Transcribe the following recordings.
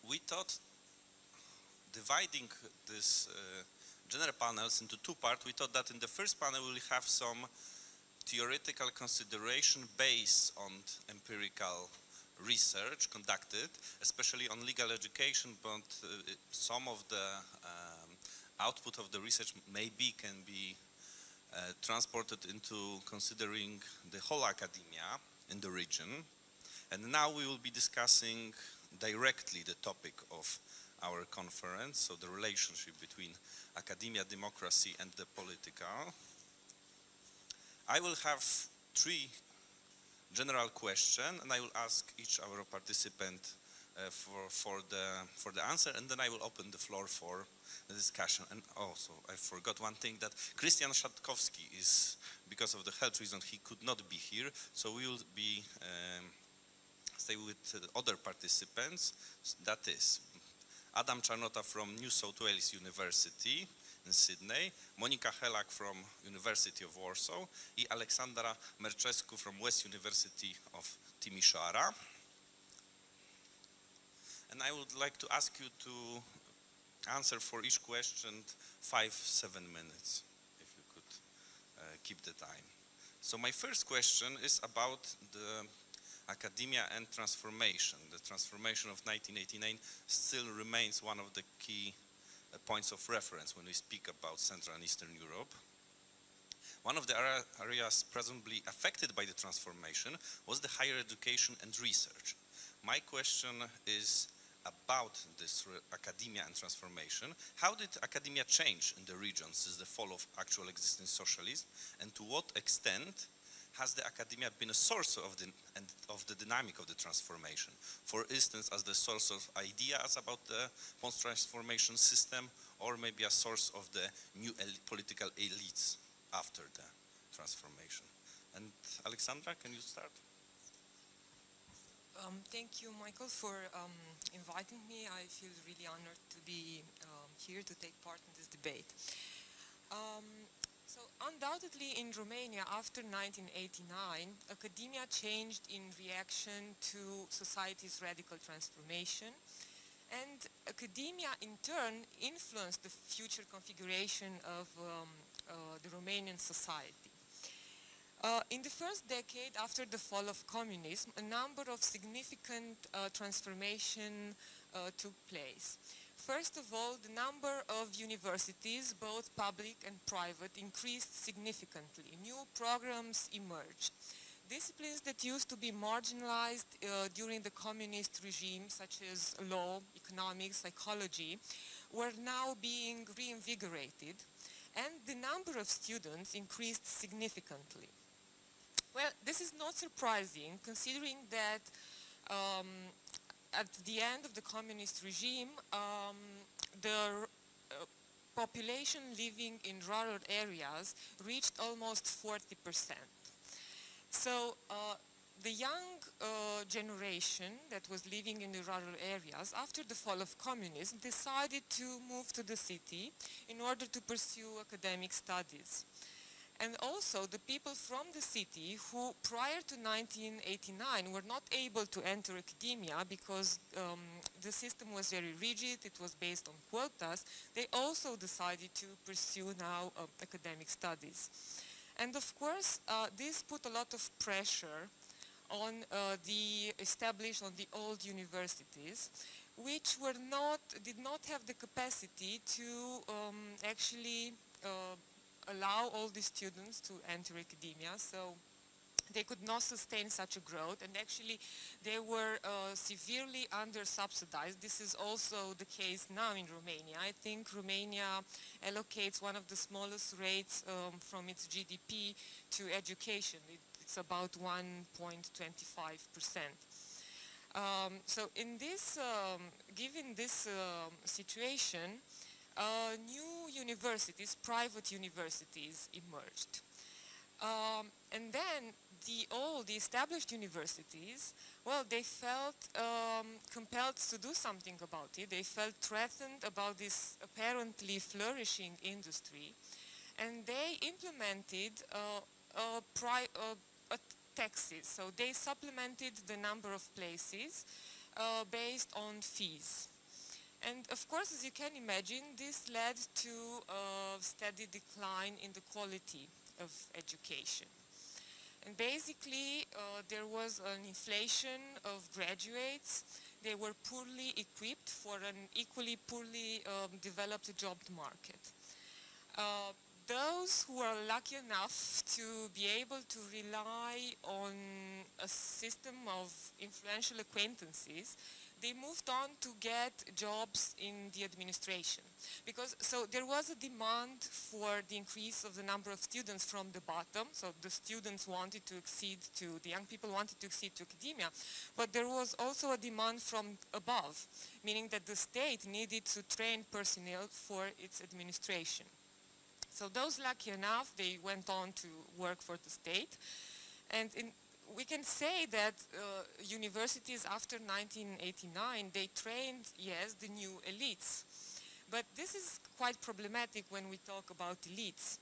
we thought dividing this general panels into two parts. We thought that in the first panel we'll have some theoretical consideration based on empirical research conducted, especially on legal education, but some of the output of the research maybe can be transported into considering the whole academia in the region. And now we will be discussing directly the topic of our conference, so the relationship between academia, democracy, and the political. I will have three general questions, and I will ask each our participant for the answer, and then I will open the floor for the discussion. And also, I forgot one thing, that Christian Szatkowski is, because of the health reason, he could not be here, so we will be stay with other participants. That is Adam Czarnota from New South Wales University in Sydney, Monika Helak from University of Warsaw, and Alexandra Mercescu from West University of Timișoara. And I would like to ask you to answer for each question 5-7 minutes, if you could keep the time. So my first question is about the academia and transformation. The transformation of 1989 still remains one of the key points of reference when we speak about Central and Eastern Europe. One of the areas presently affected by the transformation was the higher education and research. My question is about this academia and transformation. How did academia change in the region since the fall of actual existing socialism, and to what extent has the academia been a source of the dynamic of the transformation? For instance, as the source of ideas about the post-transformation system, or maybe a source of the new political elites after the transformation. And Alexandra, can you start? Thank you, Michael, for inviting me. I feel really honored to be here to take part in this debate. So undoubtedly in Romania after 1989, academia changed in reaction to society's radical transformation, and academia in turn influenced the future configuration of the Romanian society. In the first decade after the fall of communism, a number of significant transformation took place. First of all, the number of universities, both public and private, increased significantly. New programs emerged. Disciplines that used to be marginalized during the communist regime, such as law, economics, psychology, were now being reinvigorated, and the number of students increased significantly. Well, this is not surprising, considering that at the end of the communist regime, the population living in rural areas reached almost 40%. So the young generation that was living in the rural areas after the fall of communism decided to move to the city in order to pursue academic studies. And also the people from the city who prior to 1989 were not able to enter academia because the system was very rigid, it was based on quotas, they also decided to pursue now academic studies. And of course, this put a lot of pressure on the old universities, which did not have the capacity to actually allow all the students to enter academia, so they could not sustain such a growth, and actually they were severely under-subsidized. This is also the case now in Romania. I think Romania allocates one of the smallest rates from its GDP to education. It's about 1.25%. So in this, given this situation, new universities, private universities emerged. And then the established universities, well, they felt compelled to do something about it. They felt threatened about this apparently flourishing industry, and they implemented taxes. So they supplemented the number of places based on fees. And of course, as you can imagine, this led to a steady decline in the quality of education. And basically, there was an inflation of graduates. They were poorly equipped for an equally poorly developed job market. Those who are lucky enough to be able to rely on a system of influential acquaintances, they moved on to get jobs in the administration. So there was a demand for the increase of the number of students from the bottom, so the students wanted to accede to, the young people wanted to accede to academia, but there was also a demand from above, meaning that the state needed to train personnel for its administration. So those lucky enough, they went on to work for the state. And we can say that universities after 1989, they trained, yes, the new elites. But this is quite problematic when we talk about elites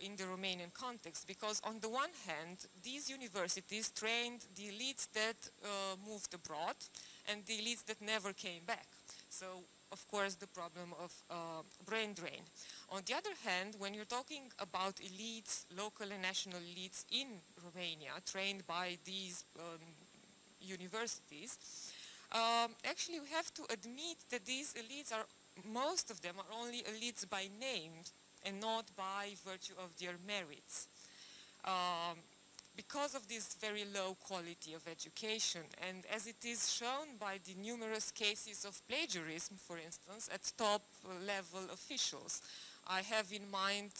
in the Romanian context, because on the one hand, these universities trained the elites that moved abroad and the elites that never came back. So, of course, the problem of brain drain. On the other hand, when you're talking about elites, local and national elites in Romania, trained by these universities, actually we have to admit that these elites are, most of them are only elites by name and not by virtue of their merits. Because of this very low quality of education, and as it is shown by the numerous cases of plagiarism, for instance, at top level officials. I have in mind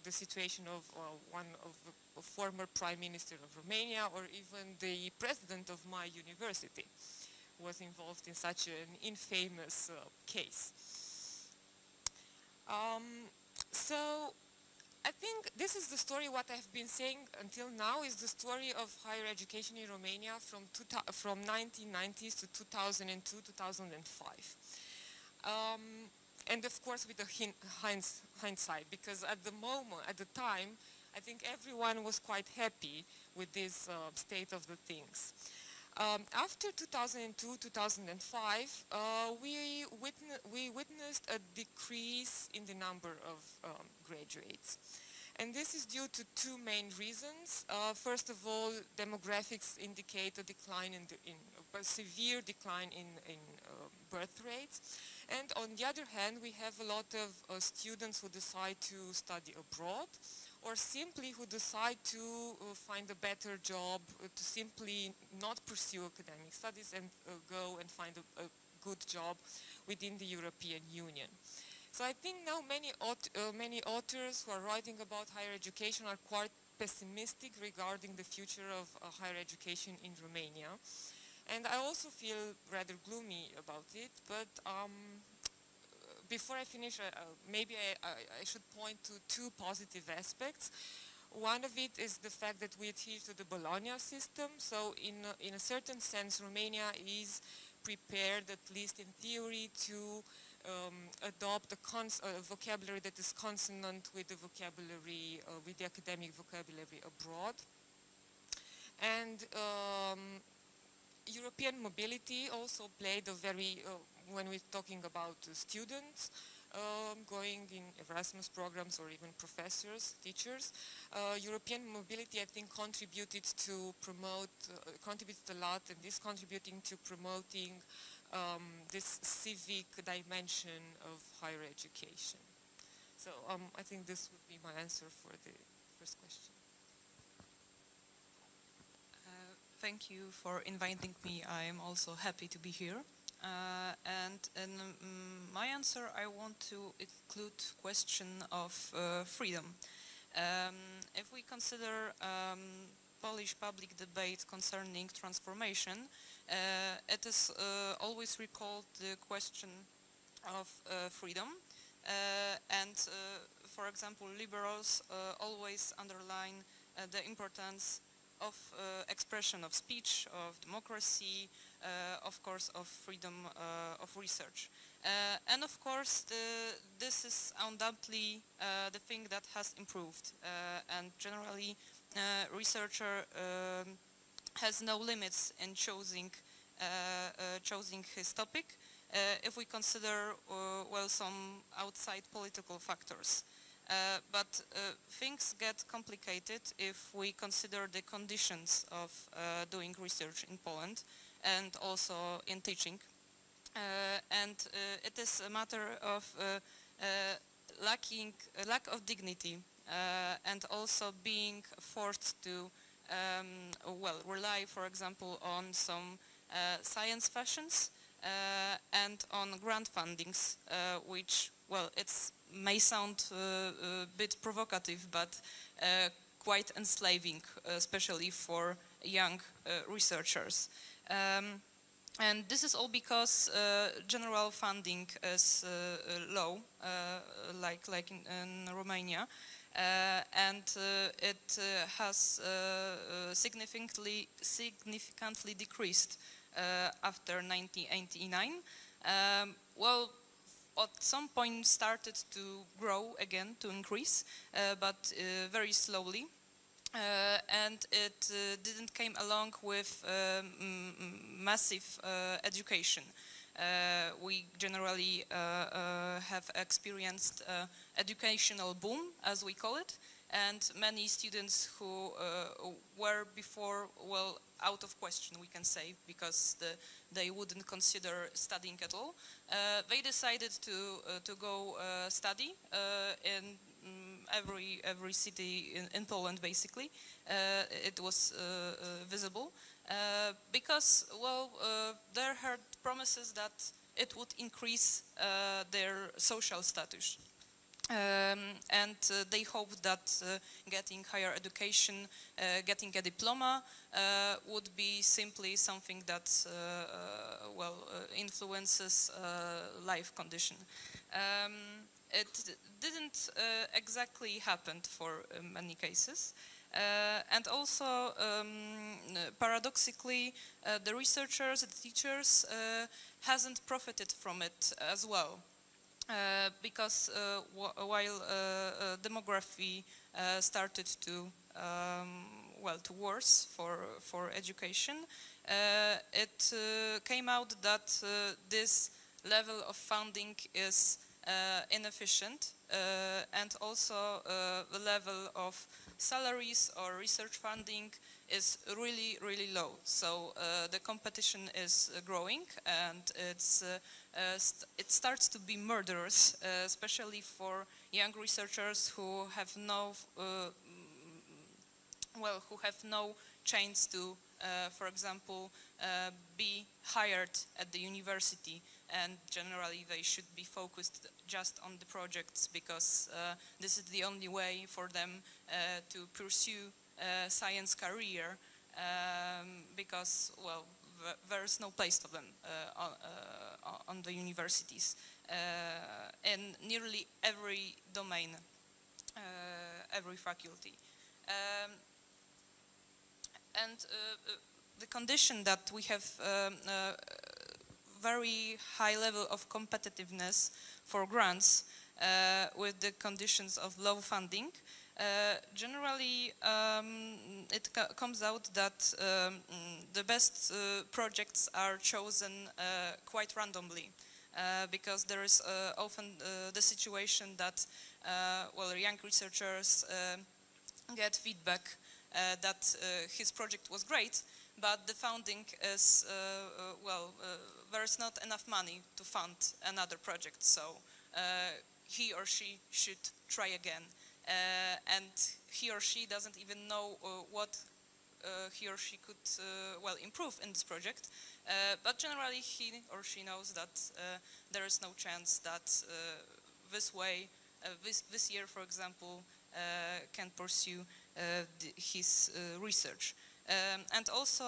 the situation of one of a former Prime Minister of Romania, or even the president of my university was involved in such an infamous case. So I think this is the story. What I've been saying until now is the story of higher education in Romania from 1990s to 2002, 2005. And of course with a hindsight, because at the time, I think everyone was quite happy with this state of the things. After 2002, 2005, we witnessed a decrease in the number of graduates. And this is due to two main reasons. First of all, demographics indicate a decline a severe decline in birth rates. And on the other hand, we have a lot of students who decide to study abroad, or simply who decide to find a better job, to simply not pursue academic studies and go and find a good job within the European Union. So I think now many authors who are writing about higher education are quite pessimistic regarding the future of higher education in Romania. And I also feel rather gloomy about it, but before I finish, maybe I should point to two positive aspects. One of it is the fact that we adhere to the Bologna system. So in a certain sense, Romania is prepared, at least in theory, to adopt a vocabulary that is consonant with the vocabulary, with the academic vocabulary abroad. And European mobility also played a very, when we're talking about students going in Erasmus programs or even professors, teachers, European mobility, I think, contributed a lot, and is contributing to promoting this civic dimension of higher education. So I think this would be my answer for the first question. Thank you for inviting me. I am also happy to be here. And in my answer, I want to include question of freedom. If we consider Polish public debate concerning transformation, it is always recalled the question of freedom. And for example, liberals always underline the importance of expression of speech, of democracy, of course of freedom of research. And of course this is undoubtedly the thing that has improved, and generally researcher has no limits in choosing his topic, if we consider, well, some outside political factors. But things get complicated if we consider the conditions of doing research in Poland and also in teaching. It is a matter of lack of dignity and also being forced to well, rely, for example, on some science fashions and on grant fundings, which, well, it may sound a bit provocative, but quite enslaving, especially for young researchers. And this is all because general funding is low, like in Romania, and it has significantly decreased after 1989. Well, at some point started to grow again, to increase, but very slowly. And it didn't came along with massive education. We generally have experienced educational boom, as we call it, and many students who were before, well, out of question, we can say, because they wouldn't consider studying at all. They decided to go study in every city in Poland, basically. It was visible because, well, there heard promises that it would increase their social status. And they hoped that getting higher education, getting a diploma would be simply something that, well, influences life condition. It didn't exactly happen for many cases. And also, paradoxically, the researchers, the teachers, hasn't profited from it as well. Because while demography started to well, to worse for education, it came out that this level of funding is inefficient, and also the level of salaries or research funding is really, really low. So the competition is growing, and it starts to be murderous, especially for young researchers who have no, well, who have no chance to, for example, be hired at the university, and generally they should be focused just on the projects, because this is the only way for them to pursue a science career, because, well, there's no place for them on the universities in nearly every domain, every faculty. And the condition that we have very high level of competitiveness for grants with the conditions of low funding, generally it comes out that the best projects are chosen quite randomly, because there is often the situation that well, young researchers get feedback that his project was great, but the funding is, well, there's not enough money to fund another project, so he or she should try again. And he or she doesn't even know what he or she could, well, improve in this project, but generally he or she knows that there is no chance that this way, this year, for example, can pursue his research. And also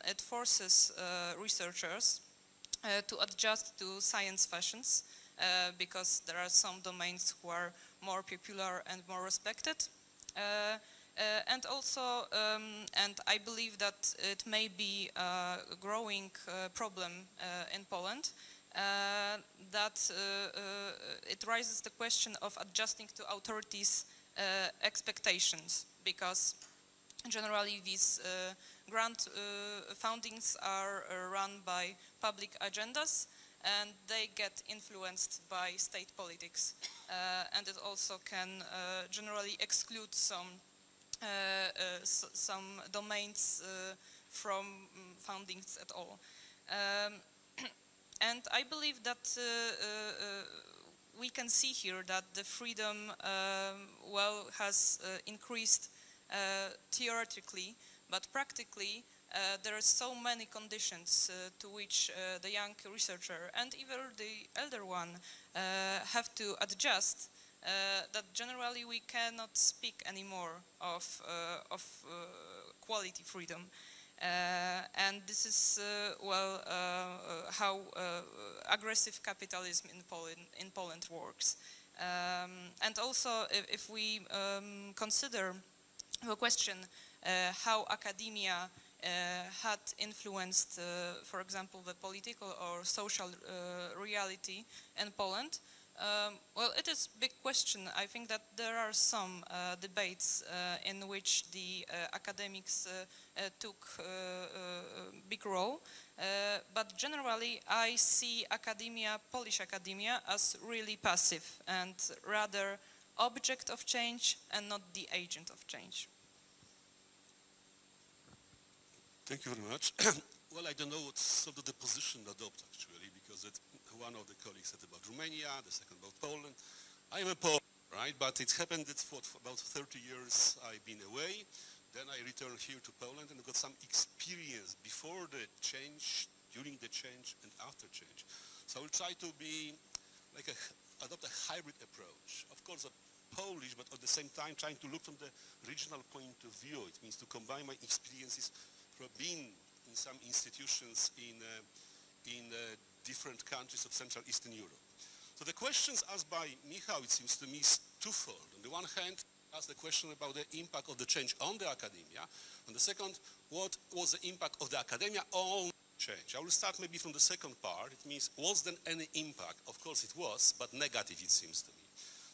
it forces researchers to adjust to science fashions, because there are some domains who are more popular and more respected. And also, and I believe that it may be a growing problem in Poland, that it raises the question of adjusting to authorities' expectations, because generally these grant foundings are run by public agendas, and they get influenced by state politics, and it also can generally exclude some domains from foundings at all. And I believe that we can see here that the freedom has increased theoretically, but practically there are so many conditions to which the young researcher and even the elder one have to adjust, that generally we cannot speak anymore of quality freedom. And this is how aggressive capitalism in Poland works. And also, if we consider the question how academia had influenced, for example, the political or social reality in Poland, well, it is a big question. I think that there are some debates in which the academics took a big role, but generally I see academia, Polish academia, as really passive and rather object of change and not the agent of change. Thank you very much. Well, I don't know what sort of the position to adopt actually, because one of the colleagues said about Romania, the second about Poland. I am a Pole, right? But it happened that for about 30 years I've been away. Then I returned here to Poland and got some experience before the change, during the change, and after change. So I will try to be like adopt a hybrid approach. Of course, a Polish, but at the same time trying to look from the regional point of view. It means to combine my experiences from being in some institutions in different countries of Central Eastern Europe. So the questions asked by Michał, it seems to me, is twofold. On the one hand, asked the question about the impact of the change on the academia. On the second, what was the impact of the academia on change? I will start maybe from the second part. It means, was there any impact? Of course it was, but negative, it seems to me.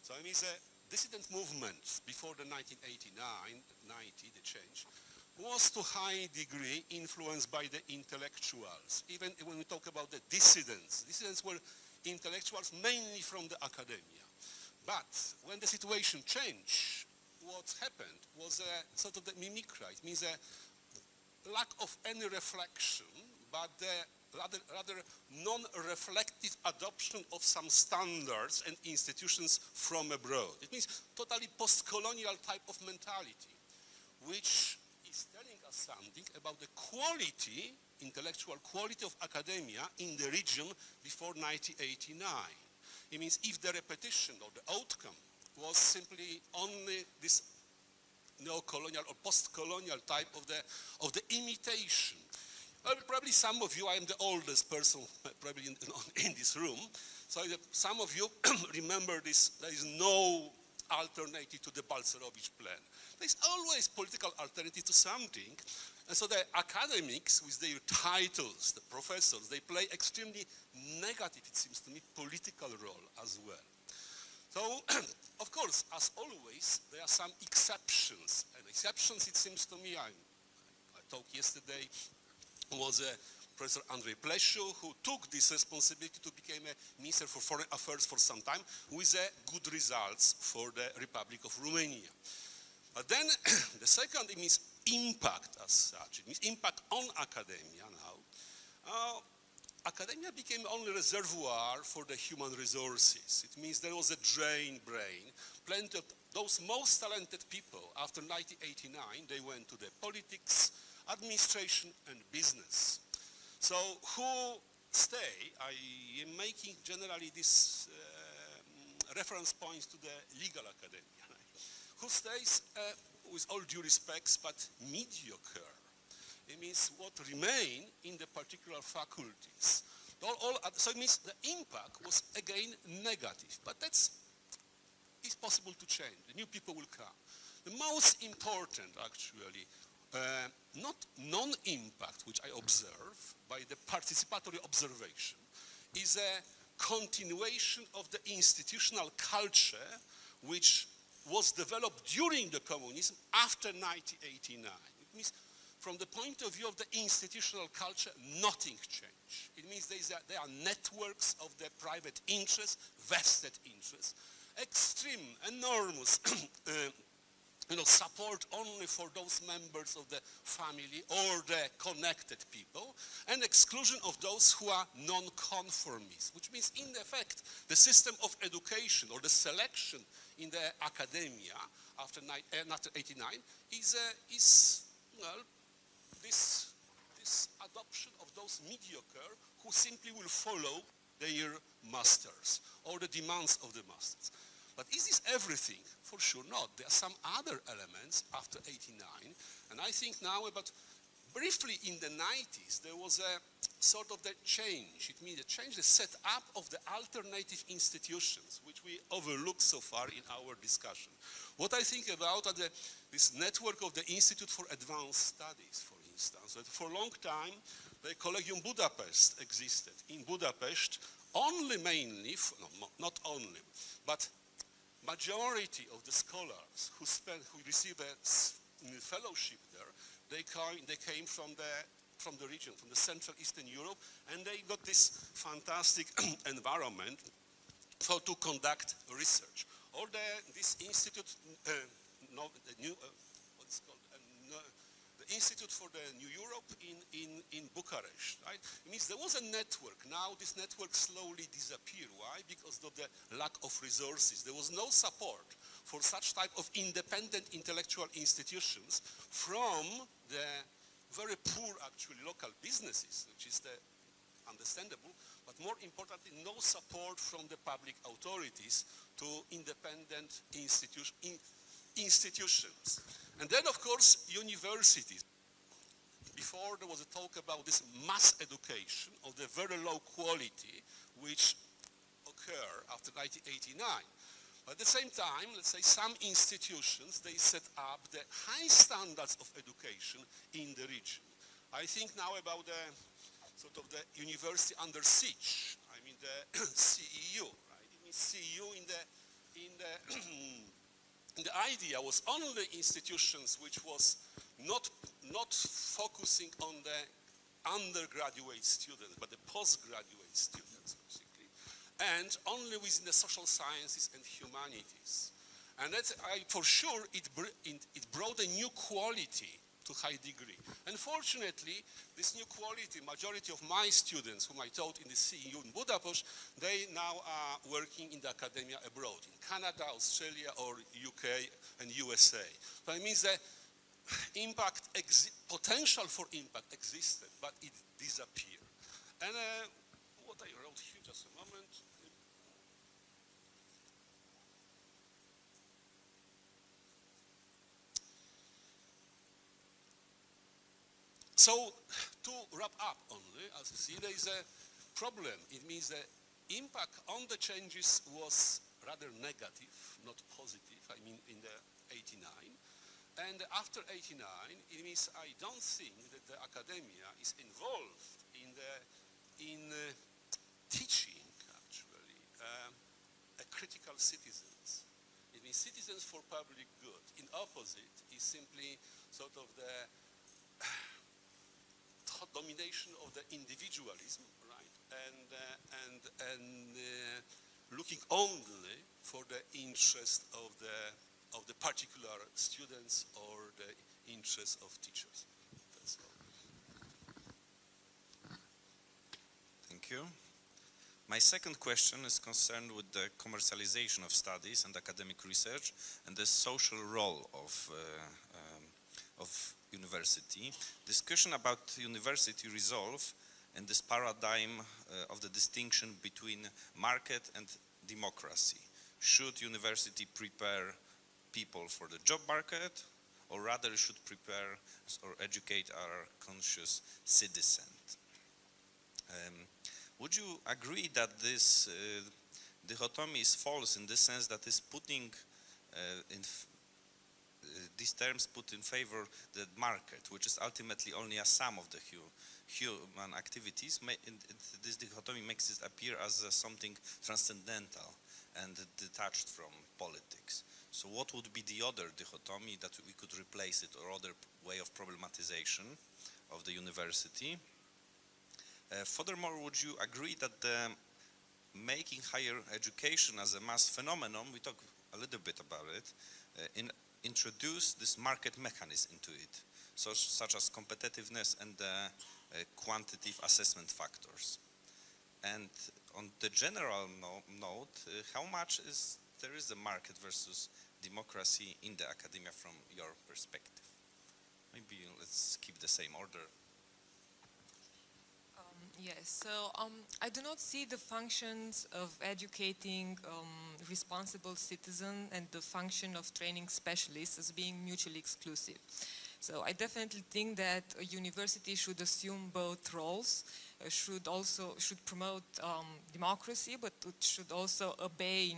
So it means a dissident movement before the 1989, 90, the change, was to high degree influenced by the intellectuals. Even when we talk about the dissidents were intellectuals mainly from the academia. But when the situation changed, what happened was a sort of the mimicry. It means a lack of any reflection, but the rather non-reflective adoption of some standards and institutions from abroad. It means totally post-colonial type of mentality, which is telling us something about the quality, intellectual quality of academia in the region before 1989. It means if the repetition or the outcome was simply only this neo-colonial or post-colonial type of the imitation. Well, probably some of you, I am the oldest person probably in this room, so some of you remember this, there is no alternative to the Balcerowicz plan. There is always political alternative to something. And so the academics with their titles, the professors, they play extremely negative, it seems to me, political role as well. So, of course, as always, there are some exceptions. And exceptions, it seems to me, I talked yesterday, was Professor Andrzej Plesiu, who took this responsibility to become a Minister for Foreign Affairs for some time, with good results for the Republic of Romania. But then, the second, it means impact as such. It means impact on academia now. Academia became only reservoir for the human resources. It means there was a drain brain. Plenty of those most talented people after 1989, they went to the politics, administration, and business. So who stay? I am making generally this reference points to the legal academia. Who stays, with all due respects, but mediocre. It means what remain in the particular faculties. So it means the impact was again negative, but it's possible to change. The new people will come. The most important, actually, not non-impact, which I observe by the participatory observation, is a continuation of the institutional culture which was developed during the communism after 1989. It means from the point of view of the institutional culture, nothing changed. It means there are networks of the private interests, vested interests, extreme, enormous support only for those members of the family or the connected people, and exclusion of those who are non-conformists, which means, in effect, the system of education or the selection in the academia after 89 is this adoption of those mediocre who simply will follow their masters or the demands of the masters. But is this everything? For sure not. There are some other elements after 89, and I think now about briefly in the 90s there was a sort of the change. It means the change, the setup of the alternative institutions, which we overlooked so far in our discussion. What I think about are this network of the Institute for Advanced Studies, for instance. That for a long time, the Collegium Budapest existed. In Budapest, only mainly, no, not only, but majority of the scholars who received a fellowship there, they came from the region, from the Central Eastern Europe, and they got this fantastic environment to conduct research. Or this institute, what's called, the Institute for the New Europe in Bucharest, right? It means there was a network. Now this network slowly disappeared. Why? Because of the lack of resources. There was no support for such type of independent intellectual institutions from the very poor, actually, local businesses, which is understandable, but more importantly, no support from the public authorities to independent institutions. And then, of course, universities. Before there was a talk about this mass education of the very low quality which occurred after 1989. But at the same time, let's say some institutions, they set up the high standards of education in the region. I think now about the sort of the university under siege. I mean the CEU, right? It means CEU the idea was only institutions which was not focusing on the undergraduate students, but the postgraduate students, basically, and only within the social sciences and humanities. And that's, for sure, it brought a new quality to high degree. Unfortunately, this new quality, majority of my students whom I taught in the CEU in Budapest, they now are working in the academia abroad, in Canada, Australia, or UK and USA. So it means the impact, potential for impact existed, but it disappeared. And what I wrote here, just a moment. So, to wrap up only, as you see, there is a problem. It means the impact on the changes was rather negative, not positive, I mean in the 89. And after 89, it means I don't think that the academia is involved in teaching, actually, a critical citizens. It means citizens for public good. In opposite is simply sort of the domination of the individualism, right, and looking only for the interest of the particular students or the interest of teachers. That's all. Thank you. My second question is concerned with the commercialization of studies and academic research and the social role of university. Discussion about university resolve in this paradigm of the distinction between market and democracy. Should university prepare people for the job market, or rather should prepare or educate our conscious citizens? Would you agree that this dichotomy is false in the sense that is putting these terms put in favor the market, which is ultimately only a sum of the human activities? This dichotomy makes it appear as something transcendental and detached from politics. So what would be the other dichotomy that we could replace it, or other way of problematization of the university? Furthermore, would you agree that making higher education as a mass phenomenon, we talk a little bit about it, introduce this market mechanism into it, such as competitiveness and quantitative assessment factors? And on the general note, how much there is a market versus democracy in the academia from your perspective? Maybe let's keep the same order. Yes, so I do not see the functions of educating responsible citizens and the function of training specialists as being mutually exclusive. So I definitely think that a university should assume both roles, should promote democracy, but it should also obey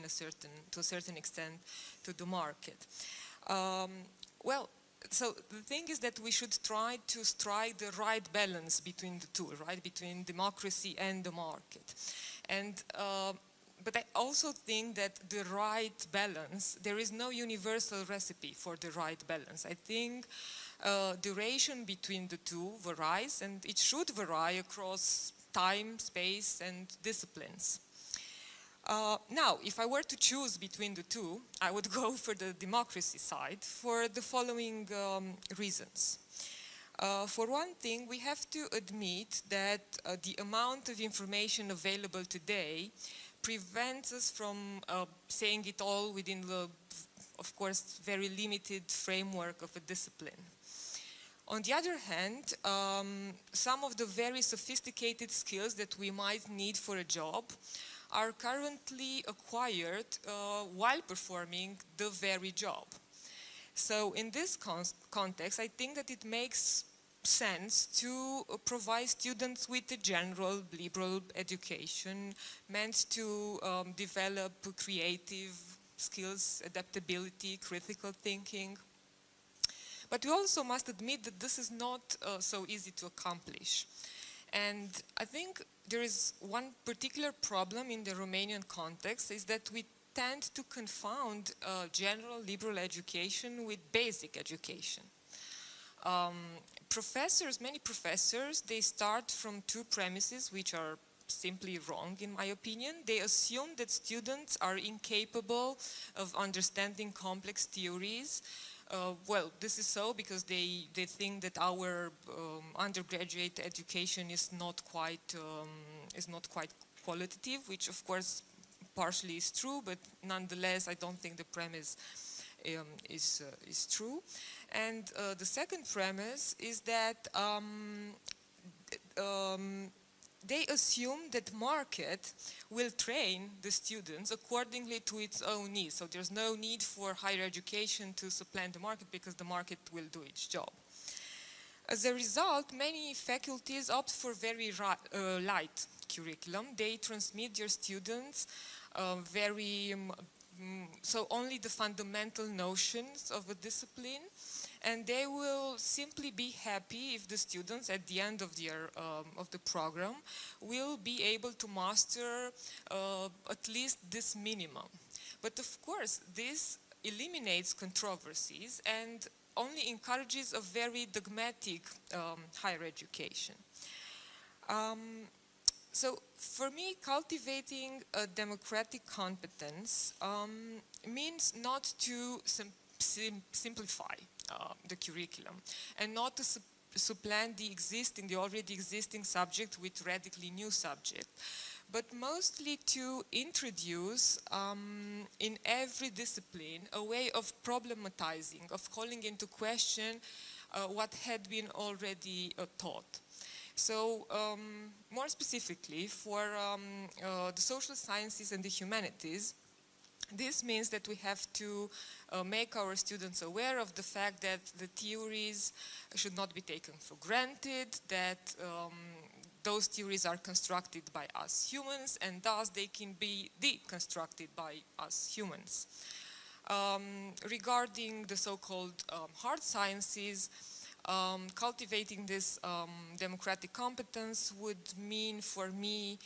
to a certain extent to the market. So the thing is that we should try to strike the right balance between the two, right? Between democracy and the market. And but I also think that the right balance, there is no universal recipe for the right balance. I think duration between the two varies, and it should vary across time, space, and disciplines. Now, if I were to choose between the two, I would go for the democracy side for the following reasons. For one thing, we have to admit that the amount of information available today prevents us from saying it all within the, of course, very limited framework of a discipline. On the other hand, some of the very sophisticated skills that we might need for a job are currently acquired while performing the very job. So in this context, I think that it makes sense to provide students with a general liberal education meant to develop creative skills, adaptability, critical thinking. But we also must admit that this is not so easy to accomplish. And I think there is one particular problem in the Romanian context, is that we tend to confound general liberal education with basic education. Many professors, they start from two premises which are simply wrong in my opinion. They assume that students are incapable of understanding complex theories. Well, this is so because they think that our undergraduate education is not quite qualitative, which of course partially is true, but nonetheless I don't think the premise is true. And the second premise is that they assume that market will train the students accordingly to its own needs. So there's no need for higher education to supplant the market because the market will do its job. As a result, many faculties opt for very light curriculum. They transmit their students so only the fundamental notions of a discipline, and they will simply be happy if the students at the end of the program will be able to master at least this minimum. But of course, this eliminates controversies and only encourages a very dogmatic higher education. So for me, cultivating a democratic competence means not to simplify the curriculum and not to supplant the already existing subject with radically new subject, but mostly to introduce in every discipline a way of problematizing, of calling into question what had been already taught. So more specifically, for the social sciences and the humanities, this means that we have to make our students aware of the fact that the theories should not be taken for granted, that those theories are constructed by us humans, and thus they can be deconstructed by us humans. Regarding the so-called hard sciences, cultivating this democratic competence would mean for me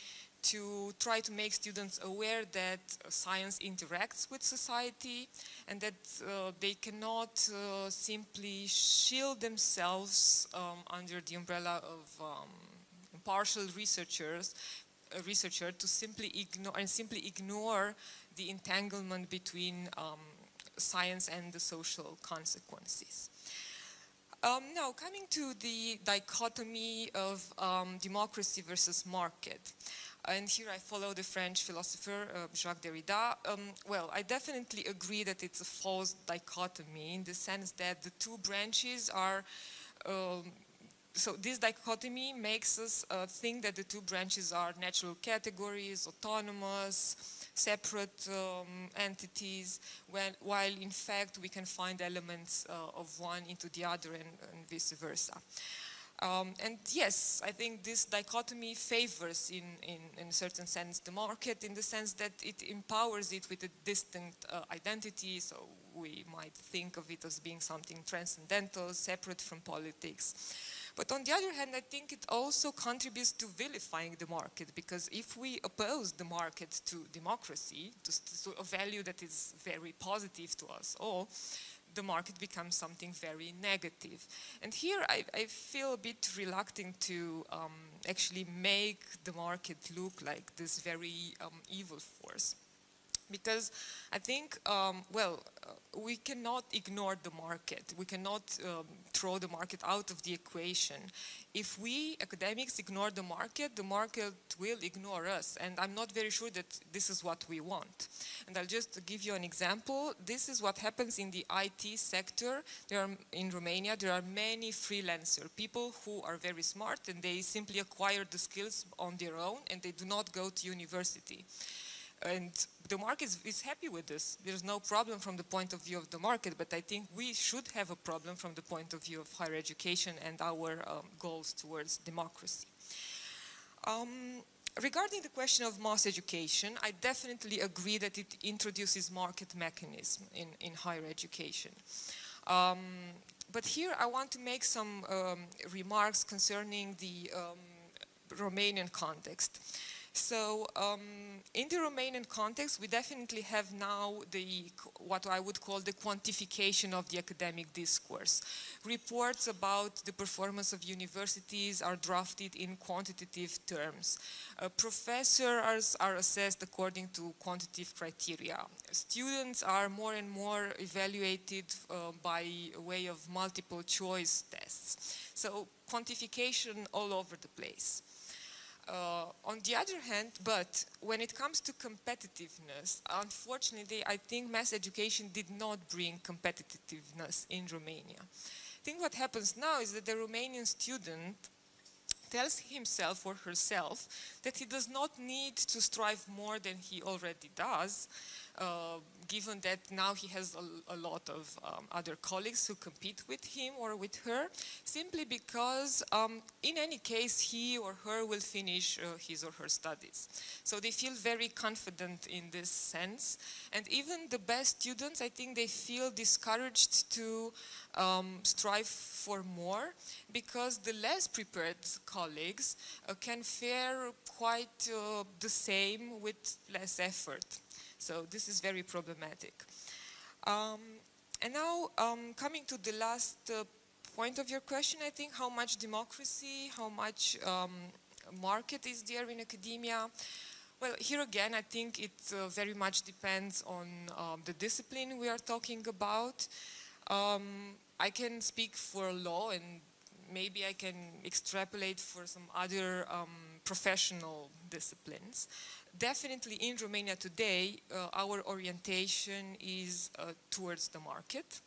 to try to make students aware that science interacts with society and that they cannot simply shield themselves under the umbrella of impartial researcher to simply ignore the entanglement between science and the social consequences. Now, coming to the dichotomy of democracy versus market, and here I follow the French philosopher Jacques Derrida. Well, I definitely agree that it's a false dichotomy in the sense that the two branches are so this dichotomy makes us think that the two branches are natural categories, autonomous, separate entities, while in fact we can find elements of one into the other and vice versa. And yes, I think this dichotomy favors, in a certain sense, the market, in the sense that it empowers it with a distinct identity, so we might think of it as being something transcendental, separate from politics. But on the other hand, I think it also contributes to vilifying the market, because if we oppose the market to democracy, to a value that is very positive to us all, the market becomes something very negative. And here I feel a bit reluctant to actually make the market look like this very evil force. Because I think, we cannot ignore the market. We cannot throw the market out of the equation. If we academics ignore the market will ignore us. And I'm not very sure that this is what we want. And I'll just give you an example. This is what happens in the IT sector. In Romania, there are many freelancer people who are very smart and they simply acquire the skills on their own and they do not go to university. And the market is happy with this. There's no problem from the point of view of the market, but I think we should have a problem from the point of view of higher education and our goals towards democracy. Regarding the question of mass education, I definitely agree that it introduces market mechanism in higher education. But here I want to make some remarks concerning the Romanian context. So in the Romanian context, we definitely have now what I would call the quantification of the academic discourse. Reports about the performance of universities are drafted in quantitative terms. Professors are assessed according to quantitative criteria. Students are more and more evaluated by way of multiple choice tests. So quantification all over the place. On the other hand, but when it comes to competitiveness, unfortunately, I think mass education did not bring competitiveness in Romania. I think what happens now is that the Romanian student tells himself or herself that he does not need to strive more than he already does, given that now he has a lot of other colleagues who compete with him or with her, simply because in any case he or her will finish his or her studies. So they feel very confident in this sense, and even the best students, I think they feel discouraged to strive for more, because the less prepared colleagues can fare quite the same with less effort. So this is very problematic. And now coming to the last point of your question, I think how much democracy, how much market is there in academia? Well, here again, I think it very much depends on the discipline we are talking about. I can speak for law, and maybe I can extrapolate for some other professional disciplines. Definitely in Romania today, our orientation is towards the market.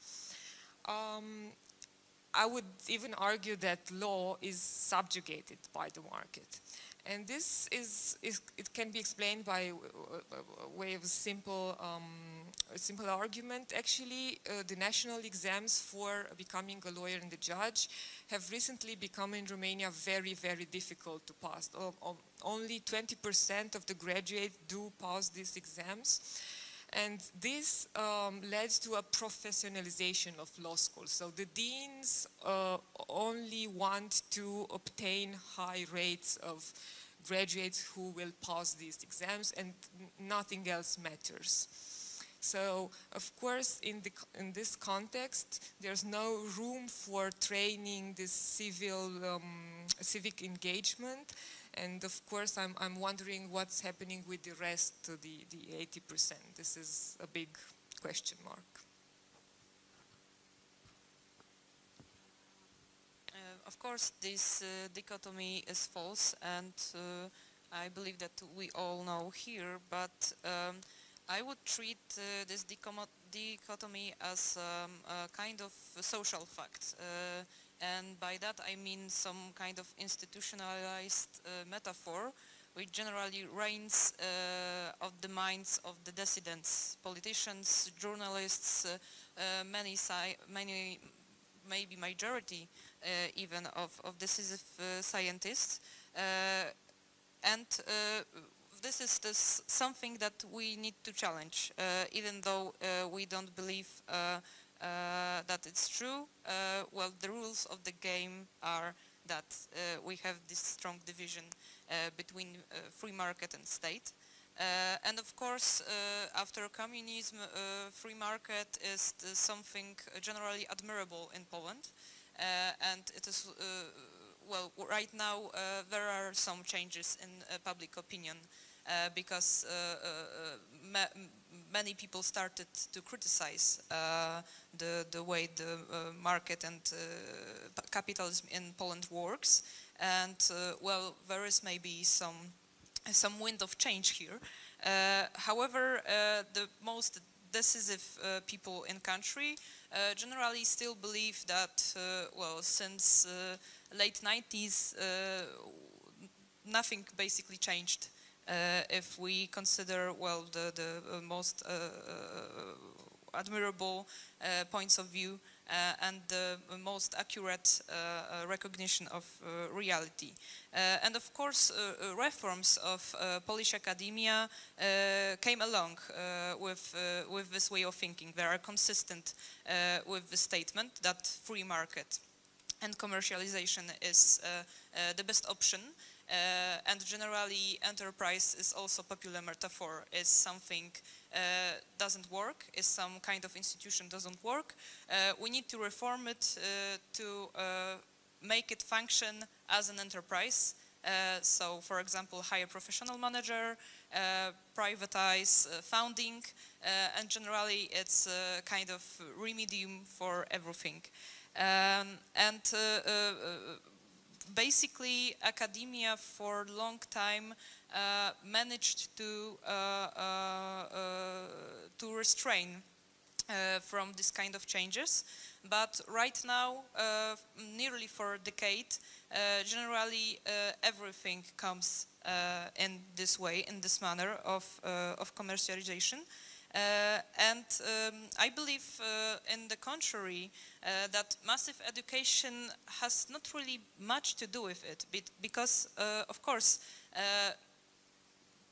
I would even argue that law is subjugated by the market. And this it can be explained by way of a simple argument. Actually, the national exams for becoming a lawyer and a judge have recently become in Romania very, very difficult to pass. Only 20% of the graduates do pass these exams. And this led to a professionalization of law school. So the deans only want to obtain high rates of graduates who will pass these exams, and nothing else matters. So, of course, in this context, there's no room for training this civic engagement. And of course, I'm wondering what's happening with the rest, the 80%. This is a big question mark. Of course, this dichotomy is false, and I believe that we all know here, but I would treat this dichotomy as a kind of a social fact. And by that I mean some kind of institutionalized metaphor which generally reigns of the minds of the dissidents, politicians, journalists, many maybe majority even of decisive scientists. And this is something that we need to challenge, even though we don't believe that it's true. Well, the rules of the game are that we have this strong division between free market and state. And of course, after communism, free market is something generally admirable in Poland. And it is, well, right now there are some changes in public opinion because many people started to criticize the way the market and capitalism in Poland works, and well, there is maybe some wind of change here. However, the most decisive people in country generally still believe that well, since late 90s nothing basically changed. If we consider, well, the most admirable points of view and the most accurate recognition of reality. And of course, reforms of Polish academia came along with this way of thinking. They are consistent with the statement that free market and commercialization is the best option. And generally, enterprise is also popular metaphor. Is something doesn't work, is some kind of institution doesn't work. We need to reform it to make it function as an enterprise. So, for example, hire professional manager, privatize founding, and generally, it's a kind of remedium for everything. Basically, academia for a long time managed to restrain from this kind of changes, but right now, nearly for a decade, generally everything comes in this way, in this manner of commercialization. I believe, in the contrary, that massive education has not really much to do with it, because, of course,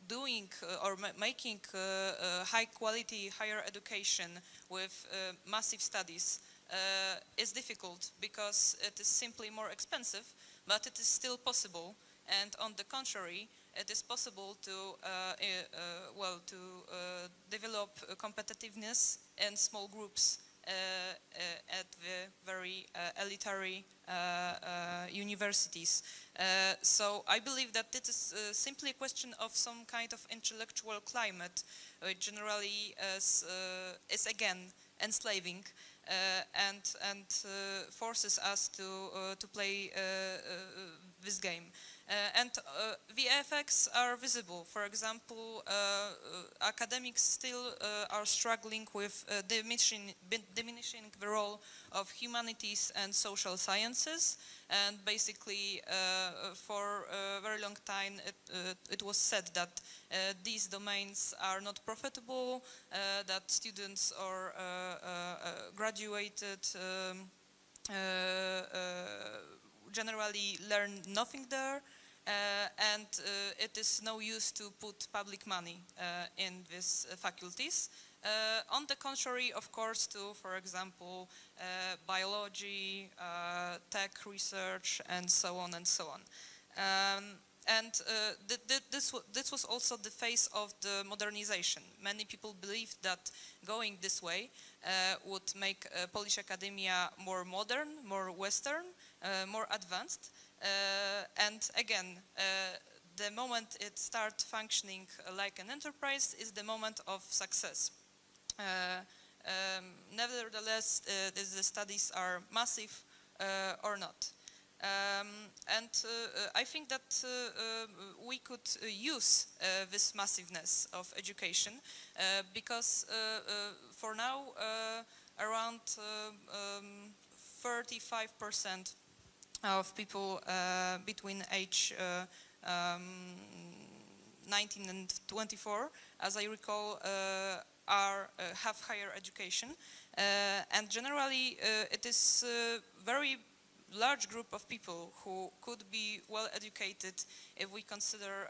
doing or making high-quality higher education with massive studies is difficult because it is simply more expensive, but it is still possible. And on the contrary, it is possible to develop competitiveness in small groups at the very elitary universities. So I believe that it is simply a question of some kind of intellectual climate, which generally is again enslaving and forces us to play this game. And the effects are visible. For example, academics still are struggling with diminishing the role of humanities and social sciences. And basically, for a very long time, it was said that these domains are not profitable, that students or graduated generally learn nothing there. And it is no use to put public money in these faculties. On the contrary, of course, to, for example, biology, tech research, and so on and so on. And this was also the phase of the modernization. Many people believed that going this way would make Polish academia more modern, more Western, more advanced. And again, the moment it starts functioning like an enterprise is the moment of success. Nevertheless, the studies are massive or not. I think that we could use this massiveness of education because for now around 35% of people between age 19 and 24, as I recall, have higher education, and generally it is very large group of people who could be well educated if we consider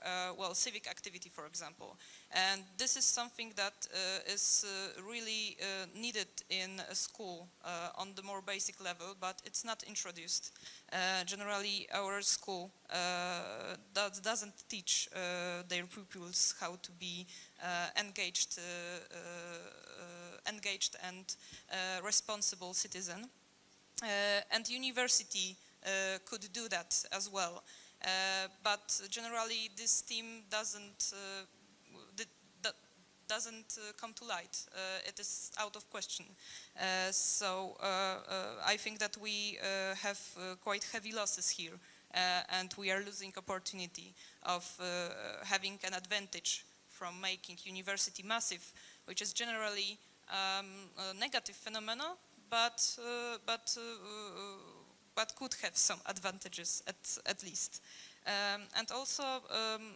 civic activity, for example. And this is something that is really needed in a school on the more basic level, but it's not introduced. Generally our school doesn't teach their pupils how to be engaged and responsible citizen. And university could do that as well, but generally this theme doesn't come to light. It is out of question. So I think that we have quite heavy losses here, and we are losing opportunity of having an advantage from making university massive, which is generally a negative phenomenon, but could have some advantages at least. And also,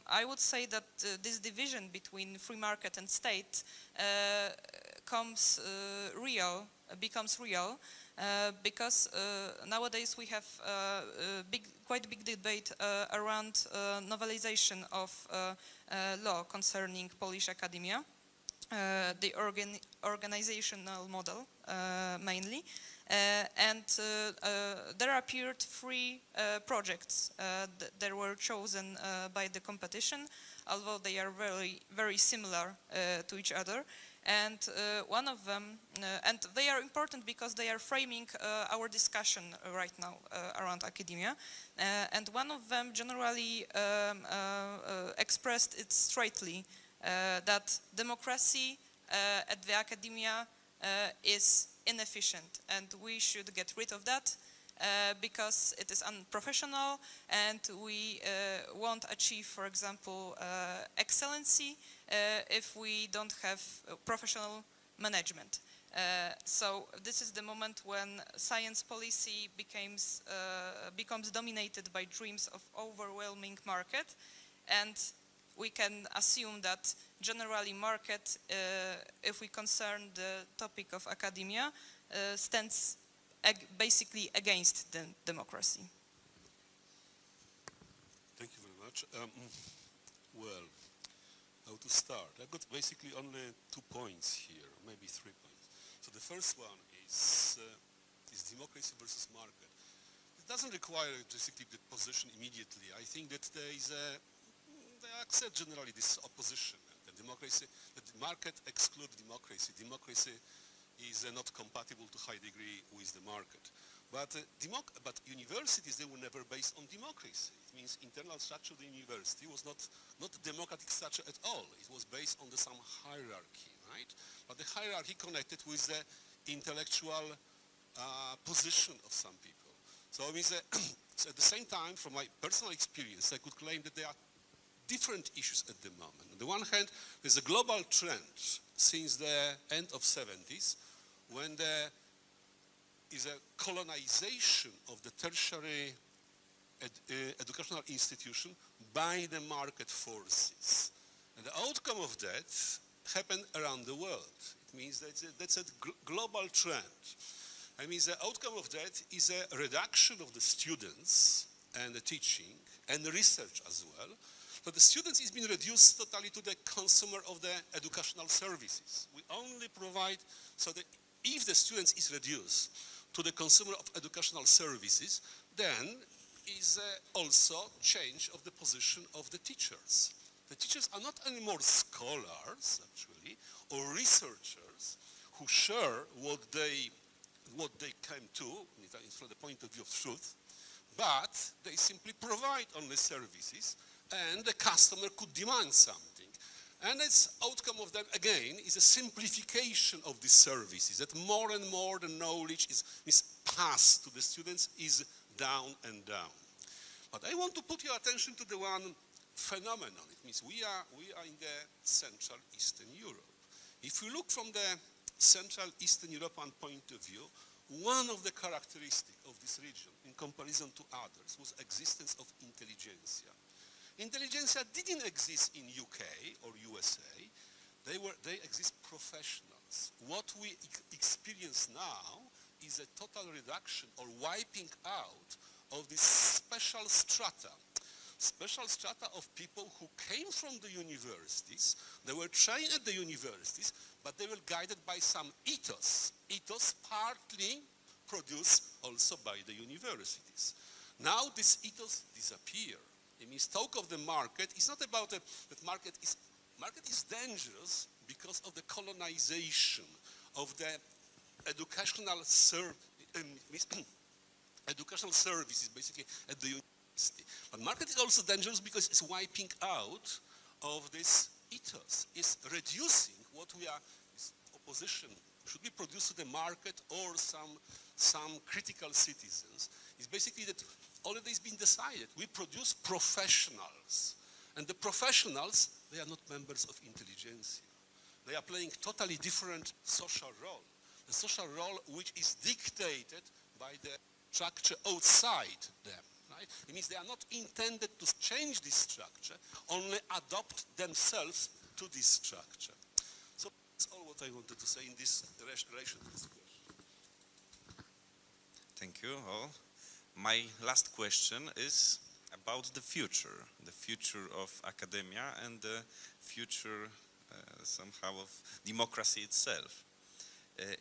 I would say that this division between free market and state becomes real because nowadays we have quite a big debate around novelization of law concerning Polish academia. The organizational model mainly, and there appeared three projects that were chosen by the competition, although they are very similar to each other. And one of them, and they are important because they are framing our discussion right now around academia. And one of them generally expressed it straightly, that democracy at the academia is inefficient, and we should get rid of that because it is unprofessional, and we won't achieve, for example, excellency if we don't have professional management. So this is the moment when science policy becomes dominated by dreams of overwhelming market, and we can assume that generally market, if we concern the topic of academia, stands basically against the democracy. Thank you very much. Well, how to start? I've got basically only 2 points here, maybe 3 points. So the first one is democracy versus market. It doesn't require basically the position immediately. I think that they accept generally this opposition. The democracy, the market excludes democracy. Democracy is not compatible to high degree with the market. But universities, they were never based on democracy. It means internal structure of the university was not democratic structure at all. It was based on some hierarchy, right? But the hierarchy connected with the intellectual position of some people. So it means so at the same time, from my personal experience, I could claim that there are different issues at the moment. On the one hand, there's a global trend since the end of 70s when there is a colonization of the tertiary educational institution by the market forces. And the outcome of that happened around the world. It means that that's a global trend. I mean, the outcome of that is a reduction of the students and the teaching and the research as well. But the students is being reduced totally to the consumer of the educational services. We only provide, so that if the students is reduced to the consumer of educational services, then is also change of the position of the teachers. The teachers are not anymore scholars, actually, or researchers who share what they came to from the point of view of truth, but they simply provide only services, and the customer could demand something. And its outcome of them, again, is a simplification of these services, that more and more the knowledge is passed to the students, is down and down. But I want to put your attention to the one phenomenon. It means we are in the Central Eastern Europe. If you look from the Central Eastern European point of view, one of the characteristics of this region, in comparison to others, was existence of intelligentsia. Intelligentsia didn't exist in UK or USA. They exist professionals. What we experience now is a total reduction or wiping out of this special strata of people who came from the universities. They were trained at the universities, but they were guided by some ethos partly produced also by the universities. Now this ethos disappears. It means talk of the market is not about that market is dangerous because of the colonization of the educational services basically at the university. But market is also dangerous because it's wiping out of this ethos. It's reducing what we are, this opposition should be produced to the market or some critical citizens. It's basically that already it's been decided. We produce professionals. And the professionals, they are not members of intelligentsia. They are playing totally different social role. The social role which is dictated by the structure outside them. Right? It means they are not intended to change this structure, only adopt themselves to this structure. So that's all what I wanted to say in this relation to this question. Thank you all. My last question is about the future of academia and the future somehow of democracy itself.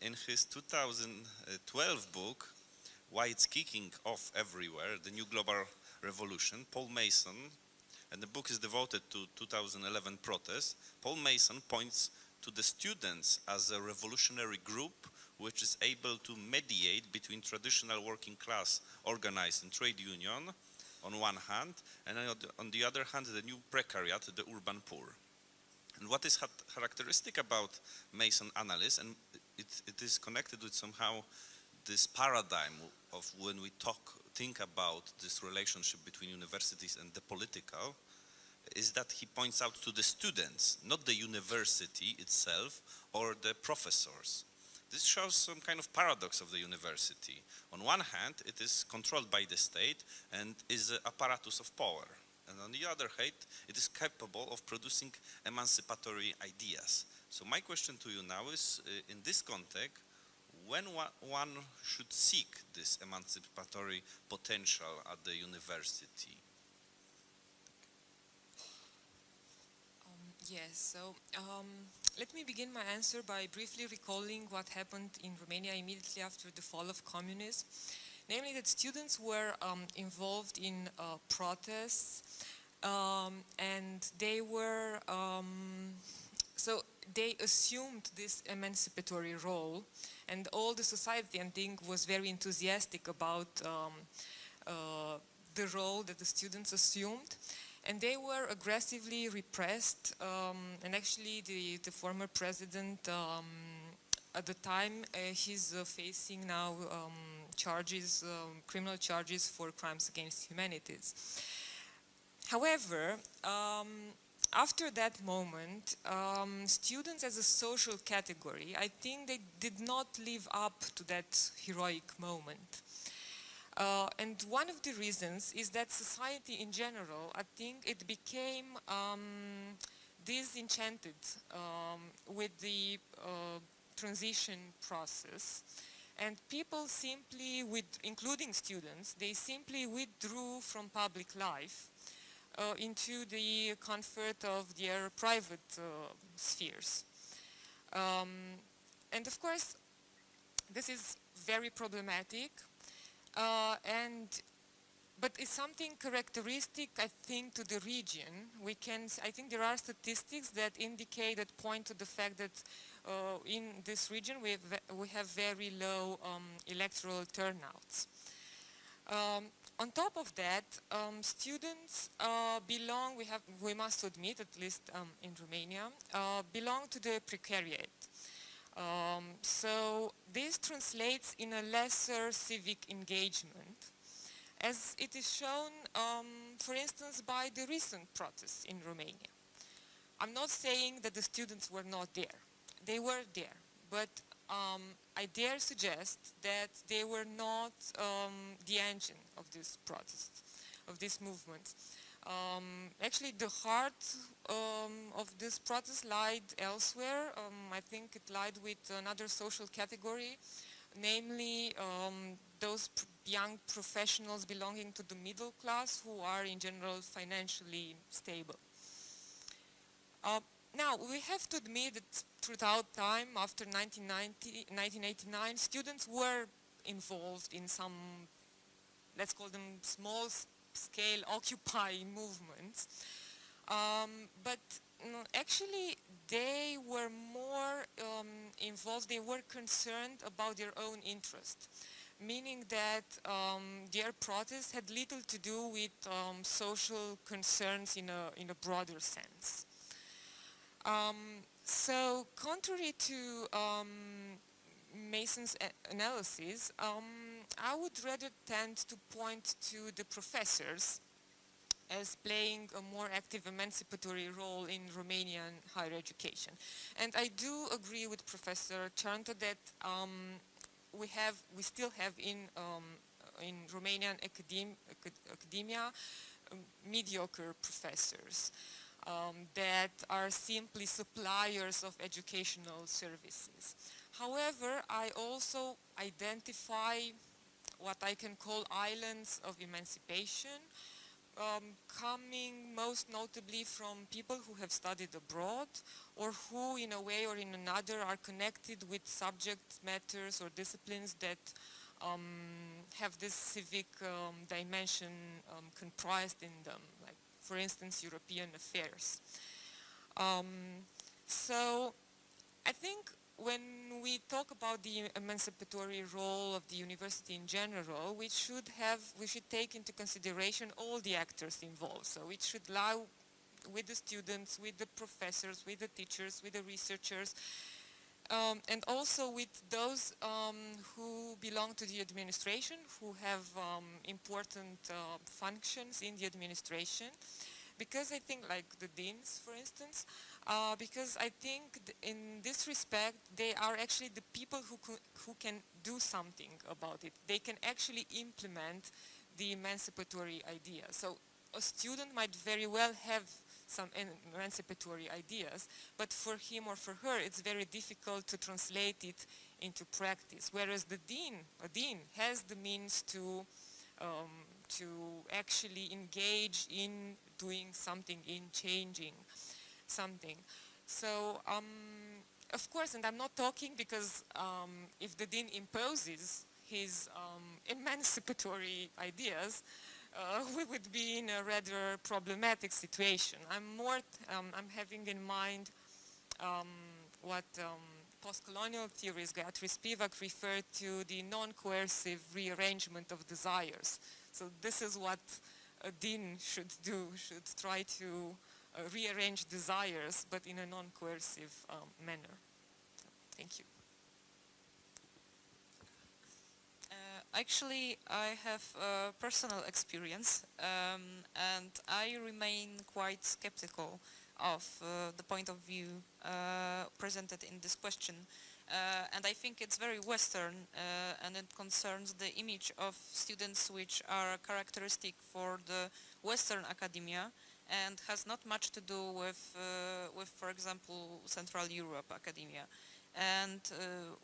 In his 2012 book, Why It's Kicking Off Everywhere, The New Global Revolution, Paul Mason, and the book is devoted to 2011 protests, Paul Mason points to the students as a revolutionary group which is able to mediate between traditional working class organized in trade union on one hand, and on the other hand the new precariat, the urban poor. And what is characteristic about Mason analysis, and it is connected with somehow this paradigm of when we think about this relationship between universities and the political, is that he points out to the students, not the university itself or the professors. This shows some kind of paradox of the university. On one hand, it is controlled by the state and is an apparatus of power. And on the other hand, it is capable of producing emancipatory ideas. So my question to you now is, in this context, when one should seek this emancipatory potential at the university? Yes, so let me begin my answer by briefly recalling what happened in Romania immediately after the fall of communism. Namely that students were involved in protests and they were, so they assumed this emancipatory role, and all the society, I think, was very enthusiastic about the role that the students assumed. And they were aggressively repressed, and actually the former president at the time, he's facing now charges, criminal charges for crimes against humanities. However, after that moment, students as a social category, I think they did not live up to that heroic moment. And one of the reasons is that society in general, I think it became disenchanted with the transition process, and people simply, including students, they simply withdrew from public life into the comfort of their private spheres. And of course, this is very problematic. And but it's something characteristic, I think, to the region. I think there are statistics that indicate, that point to the fact that in this region we have very low electoral turnouts. On top of that, students belong, we must admit, at least in Romania, belong to the precariat. So this translates in a lesser civic engagement, as it is shown, for instance, by the recent protests in Romania. I'm not saying that the students were not there. They were there, but I dare suggest that they were not the engine of this protest, of this movement. Actually, the heart of this protest lied elsewhere. I think it lied with another social category, namely those young professionals belonging to the middle class who are in general financially stable. Now, we have to admit that throughout time, after 1989, students were involved in some, let's call them small-scale Occupy movements. But actually, they were more involved, they were concerned about their own interest, meaning that their protests had little to do with social concerns in a broader sense. So, contrary to Mason's analysis, I would rather tend to point to the professors as playing a more active emancipatory role in Romanian higher education. And I do agree with Professor Czarnota that we still have in Romanian academia mediocre professors that are simply suppliers of educational services. However, I also identify what I can call islands of emancipation, coming most notably from people who have studied abroad, or who in a way or in another are connected with subject matters or disciplines that have this civic dimension comprised in them, like, for instance, European affairs. So I think when we talk about the emancipatory role of the university in general, we should take into consideration all the actors involved. So it should lie with the students, with the professors, with the teachers, with the researchers, and also with those who belong to the administration, who have important functions in the administration. Because I think, like the deans, for instance, because I think in this respect, they are actually the people who can do something about it. They can actually implement the emancipatory idea. So a student might very well have some emancipatory ideas, but for him or for her, it's very difficult to translate it into practice. Whereas a dean has the means to actually engage in doing something, in changing something. So, of course, and I'm not talking because if the dean imposes his emancipatory ideas, we would be in a rather problematic situation. I'm having in mind what post-colonial theorist Gayatri Spivak referred to, the non-coercive rearrangement of desires. So this is what a dean should do, should try to rearrange desires, but in a non-coercive manner. So, thank you. Actually, I have a personal experience, and I remain quite skeptical of the point of view presented in this question. And I think it's very Western, and it concerns the image of students which are characteristic for the Western academia, and has not much to do with for example, Central Europe academia. And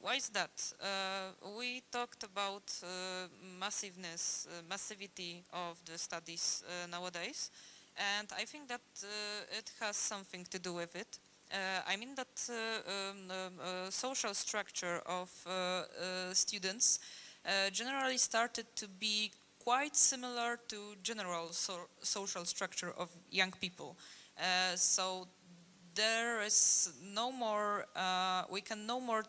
why is that? We talked about massivity of the studies nowadays, and I think that it has something to do with it. I mean that social structure of students generally started to be quite similar to general social structure of young people. So there is no more, we can no more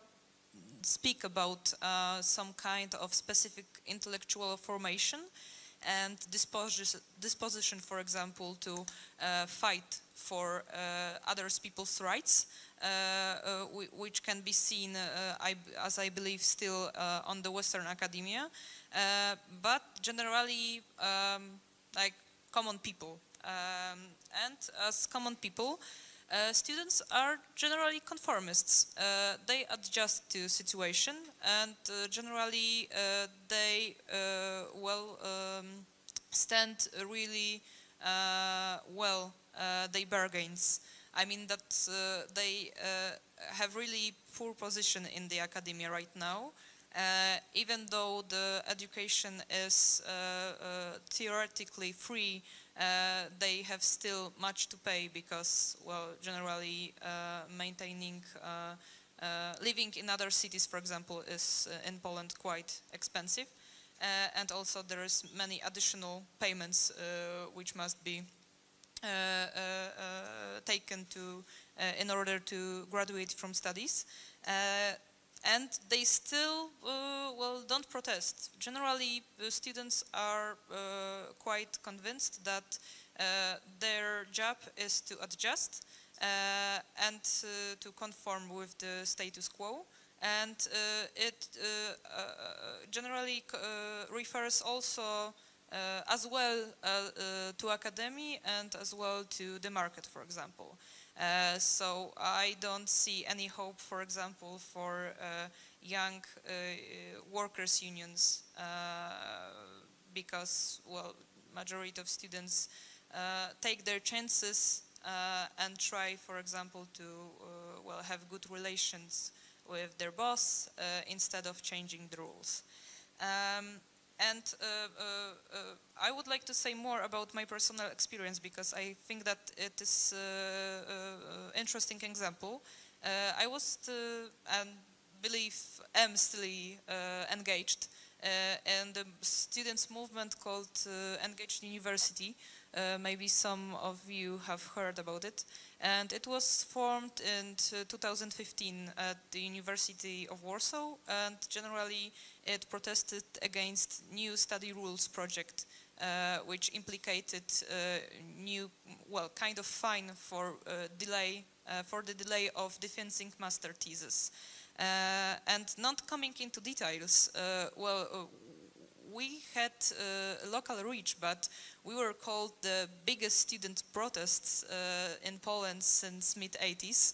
speak about some kind of specific intellectual formation and disposition, for example, to fight for others people's rights, which can be seen, as I believe, still on the Western academia, but generally like common people. And as common people, students are generally conformists. They adjust to situation, and generally they stand really well their bargains. I mean that they have really poor position in the academia right now, even though the education is theoretically free. They have still much to pay because, well, generally maintaining, living in other cities, for example, is in Poland quite expensive. And also there is many additional payments which must be taken to in order to graduate from studies. And they still, don't protest. Generally, students are quite convinced that their job is to adjust and to conform with the status quo. And it generally refers also as well to academy and as well to the market, for example. So I don't see any hope, for example, for young workers' unions because, well, majority of students take their chances and try, for example, to have good relations with their boss instead of changing the rules. And I would like to say more about my personal experience because I think that it is an interesting example. I was and am still engaged in the students' movement called Engaged University. Maybe some of you have heard about it. And it was formed in 2015 at the University of Warsaw, and generally it protested against new study rules project, which implicated new, kind of fine for the delay of defending master thesis. And not coming into details, we had a local reach, but we were called the biggest student protests in Poland since mid-80s.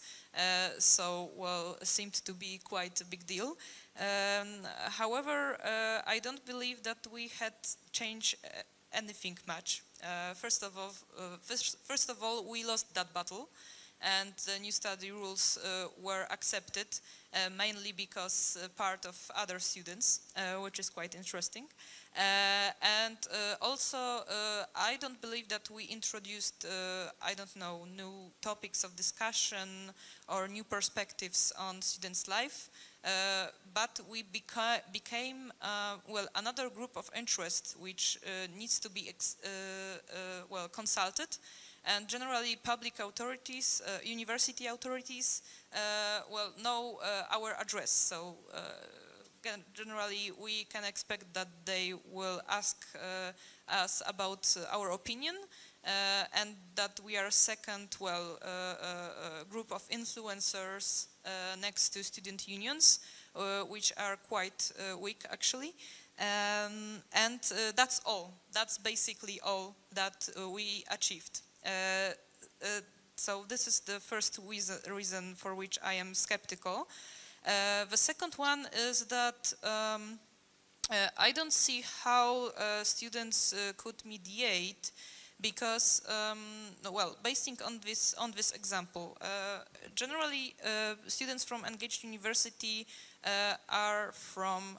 Seemed to be quite a big deal. However, I don't believe that we had changed anything much. First of all, we lost that battle, and the new study rules were accepted mainly because part of other students, which is quite interesting. Also, I don't believe that we introduced, new topics of discussion or new perspectives on students' life, but we became, another group of interest which needs to be consulted. And generally, public authorities, university authorities, know our address. So generally, we can expect that they will ask us about our opinion, and that we are second, group of influencers next to student unions, which are quite weak, actually. And that's all. That's basically all that we achieved. So this is the first reason for which I am skeptical. The second one is that I don't see how students could mediate, because, basing on this example, generally students from Engaged University are from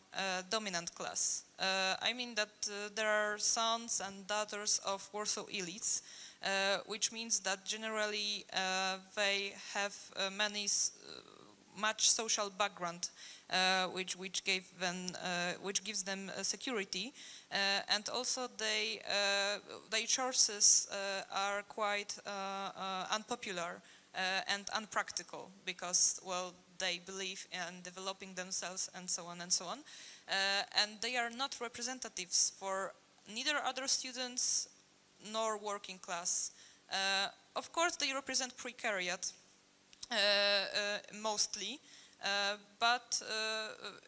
dominant class. I mean that there are sons and daughters of Warsaw elites, which means that generally they have much social background, which gives them security, and also their choices are quite unpopular and unpractical because, well, they believe in developing themselves and so on and so on, and they are not representatives for neither other students nor working class. Of course, they represent precariat mostly, but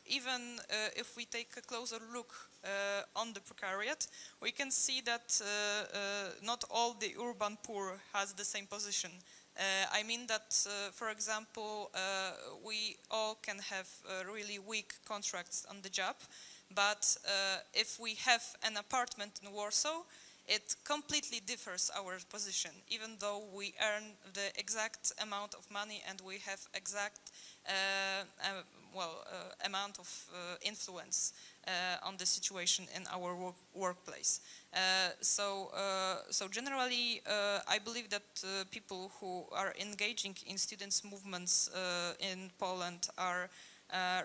even if we take a closer look on the precariat, we can see that not all the urban poor has the same position. I mean that, for example, we all can have really weak contracts on the job, but if we have an apartment in Warsaw, it completely differs our position, even though we earn the exact amount of money and we have exact amount of influence on the situation in our workplace. So generally, I believe that people who are engaging in students' movements in Poland are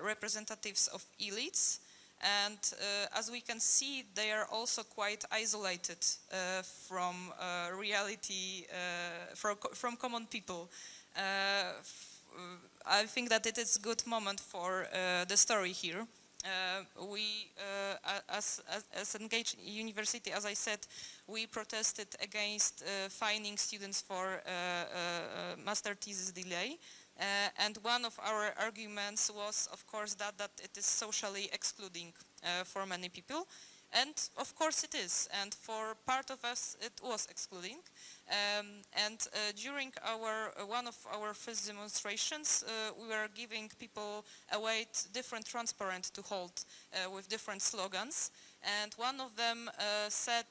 representatives of elites. And as we can see, they are also quite isolated from reality, from common people. I think that it is a good moment for the story here. We, as engaged university, as I said, we protested against fining students for master thesis delay. And one of our arguments was, of course, that it is socially excluding for many people. And of course it is. And for part of us, it was excluding. During one of our first demonstrations, we were giving people away different transparents to hold with different slogans. And one of them said,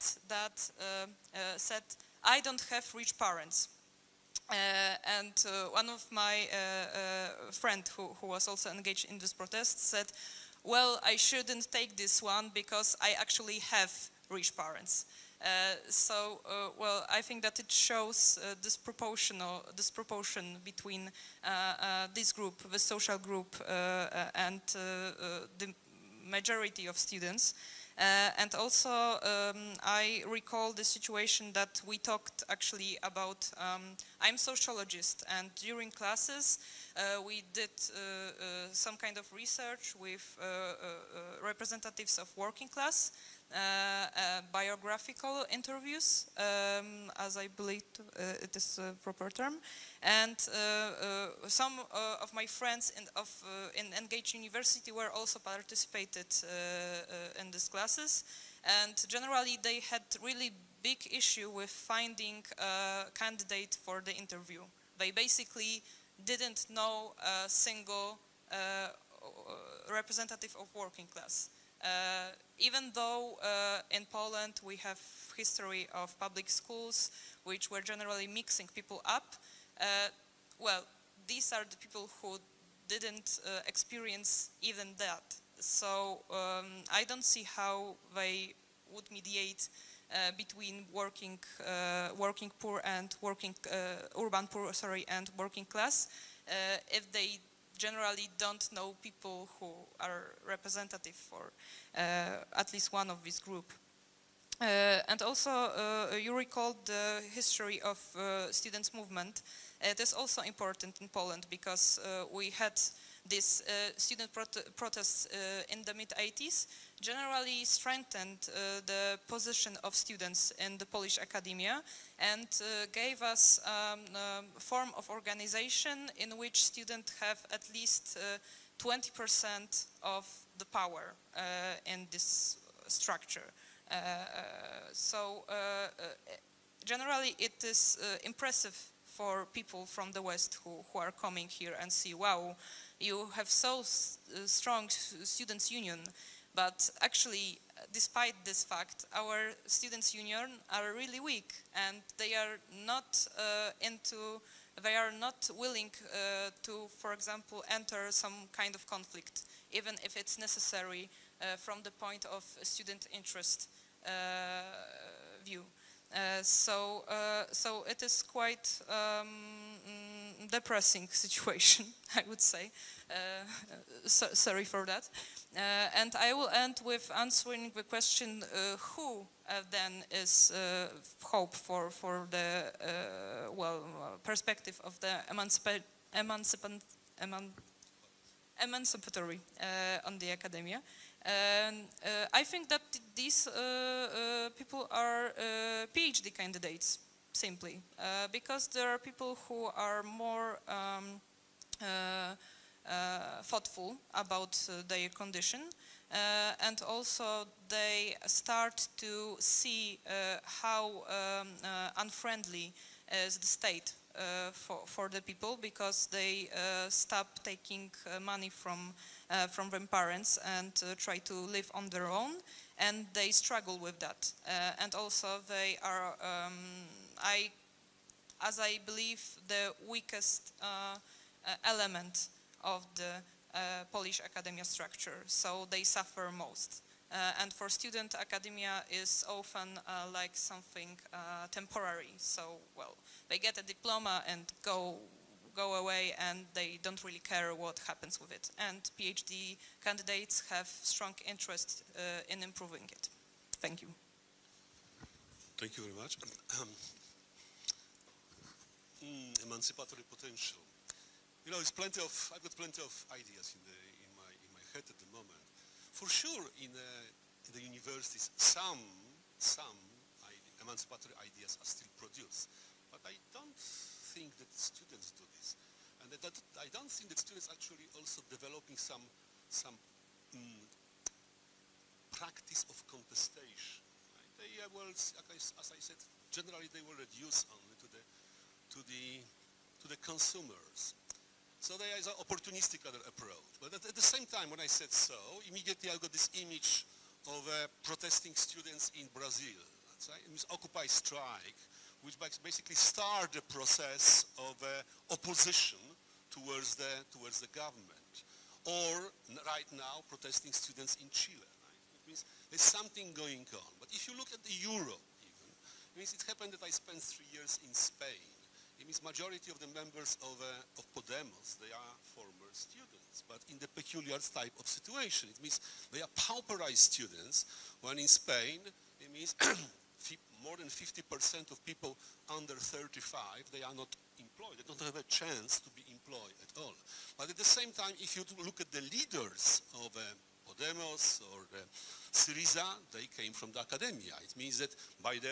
"I don't have rich parents." One of my friend who was also engaged in this protest said, "Well, I shouldn't take this one because I actually have rich parents." I think that it shows disproportion between this group, the social group, and the majority of students. And also, I recall the situation that we talked actually about. I'm sociologist, and during classes, we did some kind of research with representatives of working class, biographical interviews, as I believe it is a proper term. And some of my friends in Engaged University were also participated in these classes. And generally they had really big issue with finding a candidate for the interview. They basically didn't know a single representative of working class. Even though in Poland we have history of public schools which were generally mixing people up, these are the people who didn't experience even that. So I don't see how they would mediate between working poor and urban poor, and working class if they generally don't know people who are representative for at least one of this group. And also, you recalled the history of students' movement. It is also important in Poland because we had these student protests in the mid-80s, generally strengthened the position of students in the Polish academia and gave us a form of organization in which students have at least 20% of the power in this structure. Generally it is impressive for people from the West who are coming here and see, wow, you have so strong students' union, but actually, despite this fact, our students' union are really weak, and they are not willing to, for example, enter some kind of conflict, even if it's necessary from the point of student interest view. So it is quite depressing situation, I would say. Sorry for that. And I will end with answering the question, who then is hope for the perspective of the emancipatory on the academia. I think that these people are PhD candidates, simply, because there are people who are more thoughtful about their condition, and also they start to see how unfriendly is the state for the people, because they stop taking money from their parents and try to live on their own, and they struggle with that. And also they are, as I believe, the weakest element of the Polish academia structure, so they suffer most. And for student, academia is often like something temporary. So, well, they get a diploma and go away, and they don't really care what happens with it. And PhD candidates have strong interest in improving it. Thank you. Thank you very much. Emancipatory potential. You know, I've got plenty of ideas in my head at the moment. For sure, in the universities, some emancipatory ideas are still produced, but I don't think that students do this, and I don't think that students actually also developing some practice of contestation. Right? They well, as I said, generally they will reduce only to the consumers. So there is an opportunistic other approach. But at the same time, when I said so, immediately I got this image of protesting students in Brazil. It means Occupy strike, which basically start the process of opposition towards the government. Or right now, protesting students in Chile. Right? It means there's something going on. But if you look at the Europe even, it means it happened that I spent 3 years in Spain. It means majority of the members of Podemos, they are former students, but in the peculiar type of situation. It means they are pauperized students, when in Spain, it means more than 50% of people under 35, they are not employed. They don't have a chance to be employed at all. But at the same time, if you look at the leaders of Podemos or Syriza, they came from the academia. It means that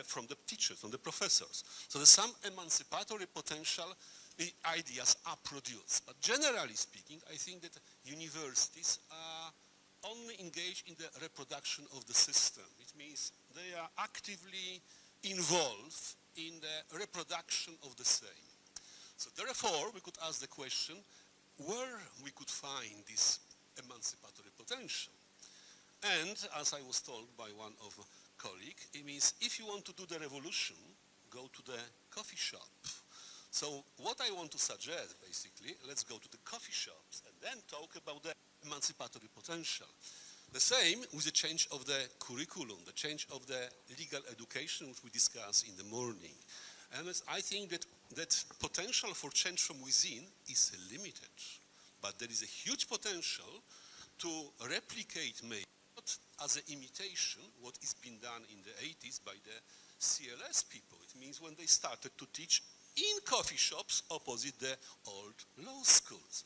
from the teachers, from the professors. So there's some emancipatory potential ideas are produced. But generally speaking, I think that universities are only engaged in the reproduction of the system. It means they are actively involved in the reproduction of the same. So therefore, we could ask the question, where we could find this emancipatory potential. And as I was told by one of my colleagues, it means if you want to do the revolution, go to the coffee shop. So what I want to suggest, basically, let's go to the coffee shops and then talk about the emancipatory potential. The same with the change of the curriculum, the change of the legal education, which we discussed in the morning. And I think that potential for change from within is limited. But there is a huge potential to replicate, maybe not as an imitation, what is being done in the 80s by the CLS people. It means when they started to teach in coffee shops opposite the old law schools.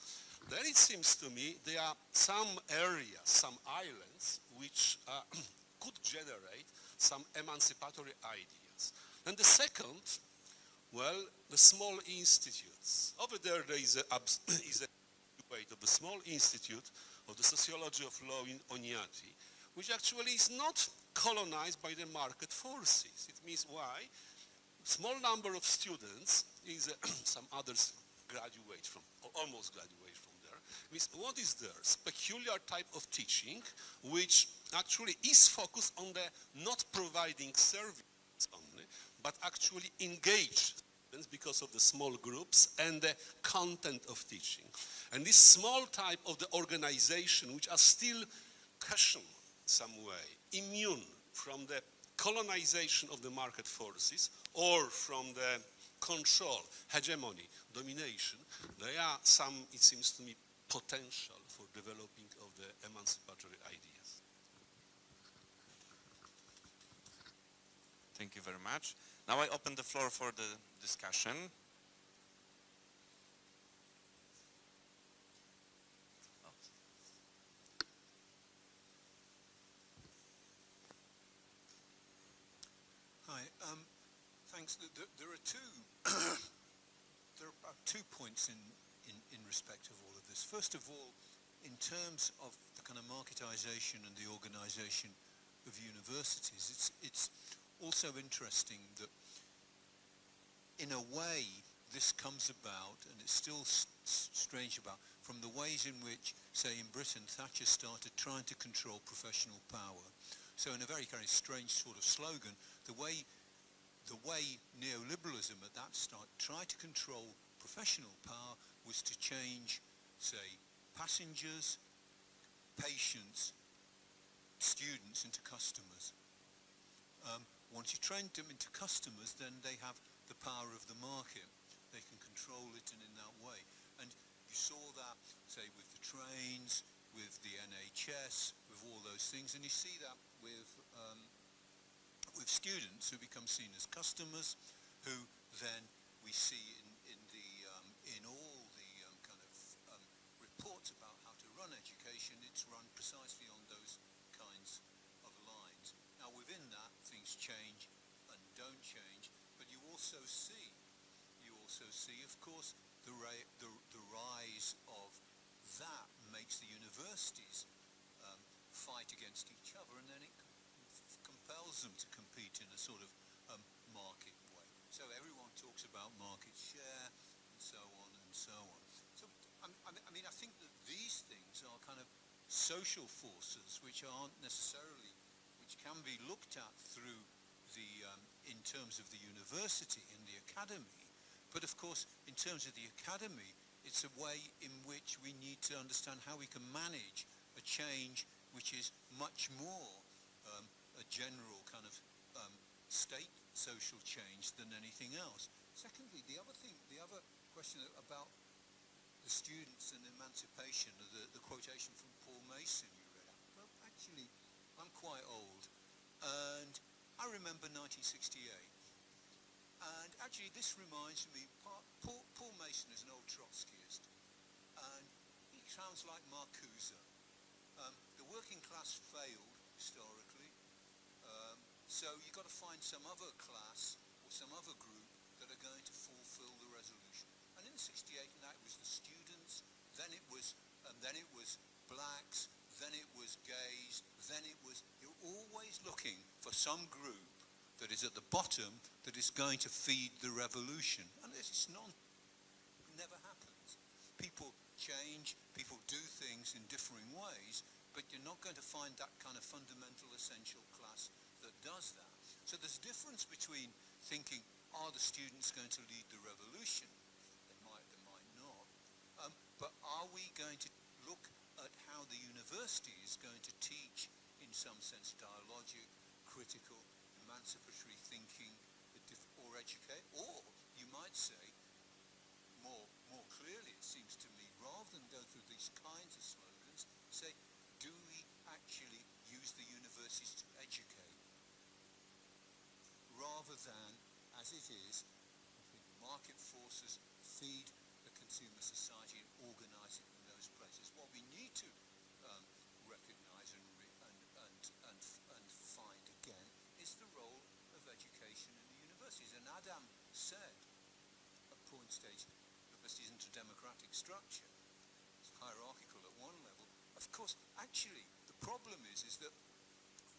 Then it seems to me there are some areas, some islands, which could generate some emancipatory ideas. And the second, well, the small institutes. Over there is a debate of the small institute of the sociology of law in Oñati, which actually is not colonized by the market forces. It means why? Small number of students, some others graduate from, or almost graduate from there. Means what is there? Peculiar type of teaching, which actually is focused on the not providing service only, but actually engage students because of the small groups and the content of teaching. And this small type of the organization, which are still cushioned some way, immune from the colonization of the market forces or from the control, hegemony, domination, there are some, it seems to me, potential for developing of the emancipatory ideas. Thank you very much. Now I open the floor for the discussion. Hi. Thanks. There are two. There are about 2 points in respect of all of this. First of all, in terms of the kind of marketization and the organization of universities, it's also interesting that, in a way, this comes about, and it's still strange about, from the ways in which, say, in Britain, Thatcher started trying to control professional power. So in a very kind of strange sort of slogan, the way neoliberalism at that start tried to control professional power was to change, say, passengers, patients, students into customers. Once you train them into customers, then they have the power of the market. They can control it, and in that way. And you saw that, say, with the trains, with the NHS, with all those things, and you see that with students who become seen as customers, who then we see in all the kind of reports about how to run education, it's run precisely on those kinds of lines. Now within that, things change and don't change, but you also see, of course, the rise of that makes the universities fight against each other, and then it compels them to compete in a sort of market way. So everyone talks about market share and so on and so on. So I mean, I think that these things are kind of social forces which aren't necessarily, which can be looked at through the, in terms of the university and the academy. But of course, in terms of the academy, it's a way in which we need to understand how we can manage a change which is much more a general kind of state social change than anything else. Secondly, the other question about the students and emancipation, the quotation from Paul Mason you read out. Well, actually, I'm quite old, and I remember 1968. And actually, this reminds me, Paul Mason is an old Trotskyist, and he sounds like Marcuse. The working class failed historically, so you've got to find some other class or some other group that are going to fulfill the resolution. And in 68, that was the students, then it was blacks, then it was gays, then it was, you're always looking for some group that is at the bottom that is going to feed the revolution. And it's it never happens. People change, people do things in differing ways, but you're not going to find that kind of fundamental essential class that does that. So there's a difference between thinking, are the students going to lead the revolution? They might not. But are we going to look at how the university is going to teach, in some sense, dialogic, critical, emancipatory thinking, or educate? Or you might say, more clearly, it seems to me, rather than go through these kinds of slogans, say, do we actually use the universities to educate, rather than, as it is, market forces feed the consumer society and organize it in those places? What we need to recognize and find again is the role of education in the universities. And Adam said at point stage, university isn't a democratic structure. It's hierarchical at one level. Of course, actually, the problem is that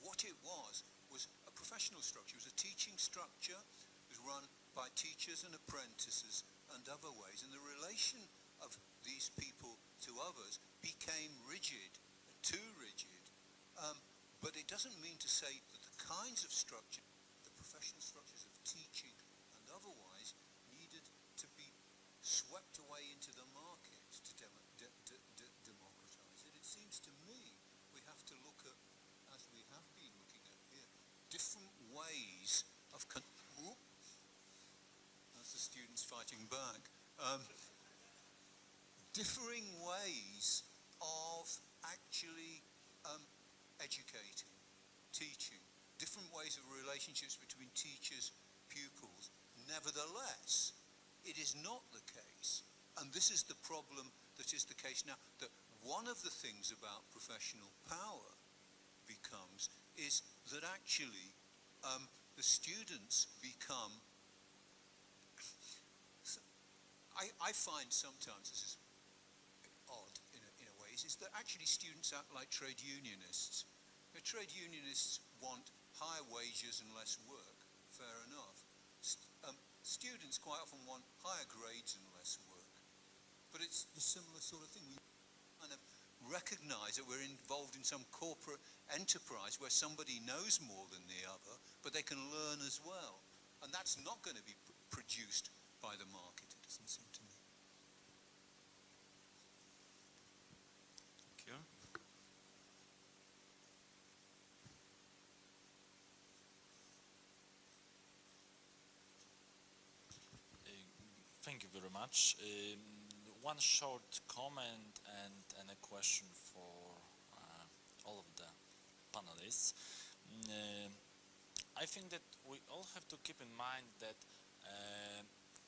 what it was a professional structure. It was a teaching structure. It was run by teachers and apprentices and other ways. And the relation of these people to others became rigid, too rigid. But it doesn't mean to say that the kinds of structure, the professional structures of teaching and otherwise, needed to be swept away into the market to democratize it. It seems to me we have to look at, as we have been looking at here, different ways of as the fighting back. Differing ways of actually educating, teaching, different ways of relationships between teachers, pupils. Nevertheless, it is not the case, and this is the problem that is the case now, that one of the things about professional power becomes is that actually the students become, I find sometimes this is odd in a way, is that actually students act like trade unionists. The trade unionists want higher wages and less work, fair enough. Students quite often want higher grades and less work. But it's the similar sort of thing. We kind of recognize that we're involved in some corporate enterprise where somebody knows more than the other, but they can learn as well. And that's not going to be produced by the market, it doesn't seem to me. Thank you. Thank you very much. One short comment and a question for all of the panelists. I think that we all have to keep in mind that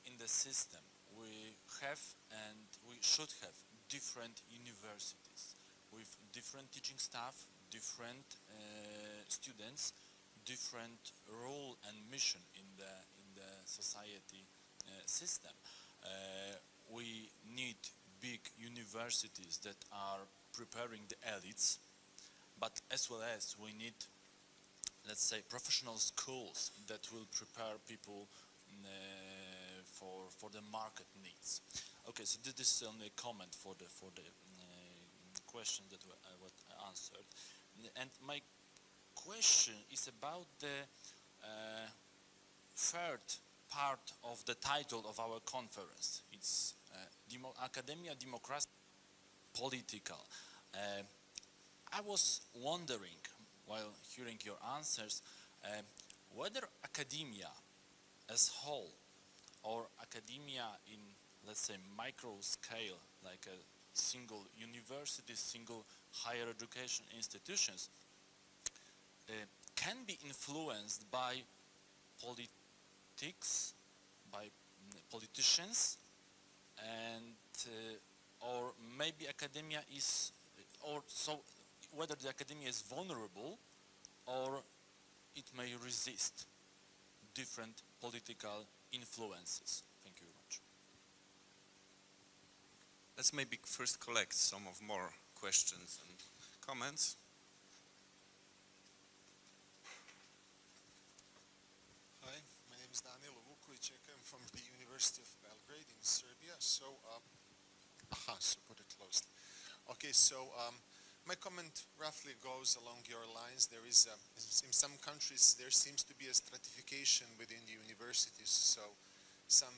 in the system we have and we should have different universities with different teaching staff, different students, different role and mission in the society system. We need big universities that are preparing the elites, but as well as we need, let's say, professional schools that will prepare people for the market needs. Okay, so this is only a comment for the question that I answered, and my question is about the third part of the title of our conference. It's Academia, Democracy, Political. I was wondering, while hearing your answers, whether academia as whole, or academia in, let's say, micro scale, like a single university, single higher education institutions, can be influenced by politics, by politicians, and or maybe academia is, or so whether the academia is vulnerable or it may resist different political influences. Thank you very much. Let's maybe first collect some of more questions and comments. Hi, my name is Daniel Vukovic. I'm from the University of Belgrade in Serbia. So, so put it closely. Okay, so my comment roughly goes along your lines. There is, in some countries, there seems to be a stratification within the universities. So some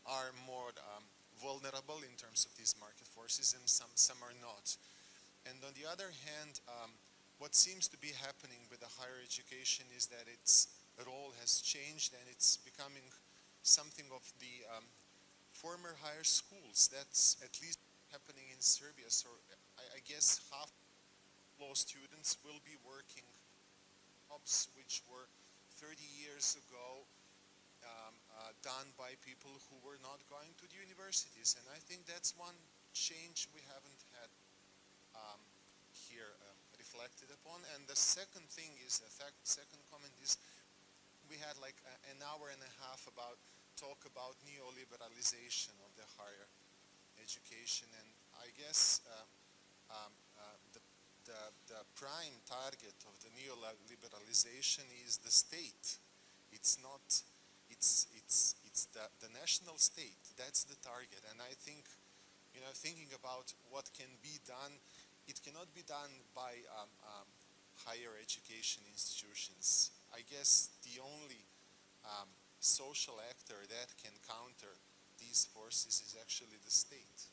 are more vulnerable in terms of these market forces, and some are not. And on the other hand, what seems to be happening with the higher education is that its role has changed and it's becoming something of the former higher schools. That's at least happening in Serbia. So I guess half law students will be working jobs which were 30 years ago done by people who were not going to the universities. And I think that's one change we haven't had here reflected upon. And the second thing is, second comment is, we had like an hour and a half talk about neoliberalization of the higher education, and I guess the prime target of the neoliberalization is the state. It's not. It's the national state. That's the target, and I think, thinking about what can be done, it cannot be done by higher education institutions. I guess the only social actor that can counter these forces is actually the state.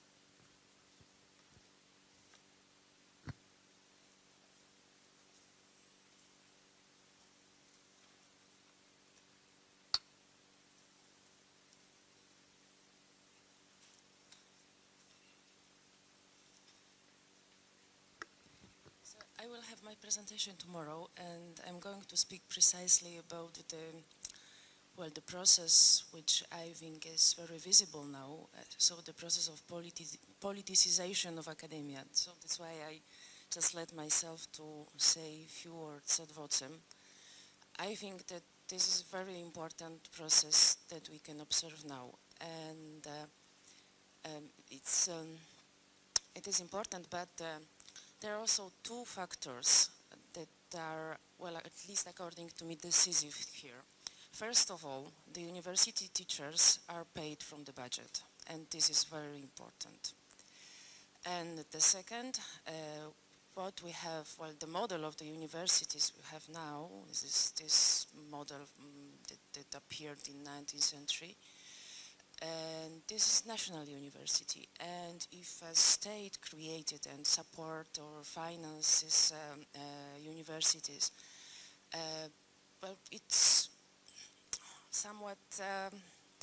I will have my presentation tomorrow, and I'm going to speak precisely about the process which I think is very visible now, so the process of politicization of academia. So that's why I just let myself to say a few words at vocem. I think that this is a very important process that we can observe now, and it is important, but there are also two factors that are, well, at least according to me, decisive here. First of all, the university teachers are paid from the budget, and this is very important. And the second, what we have, well, the model of the universities we have now is this model that appeared in 19th century. And this is national university. And if a state created and support or finances universities, well, it's somewhat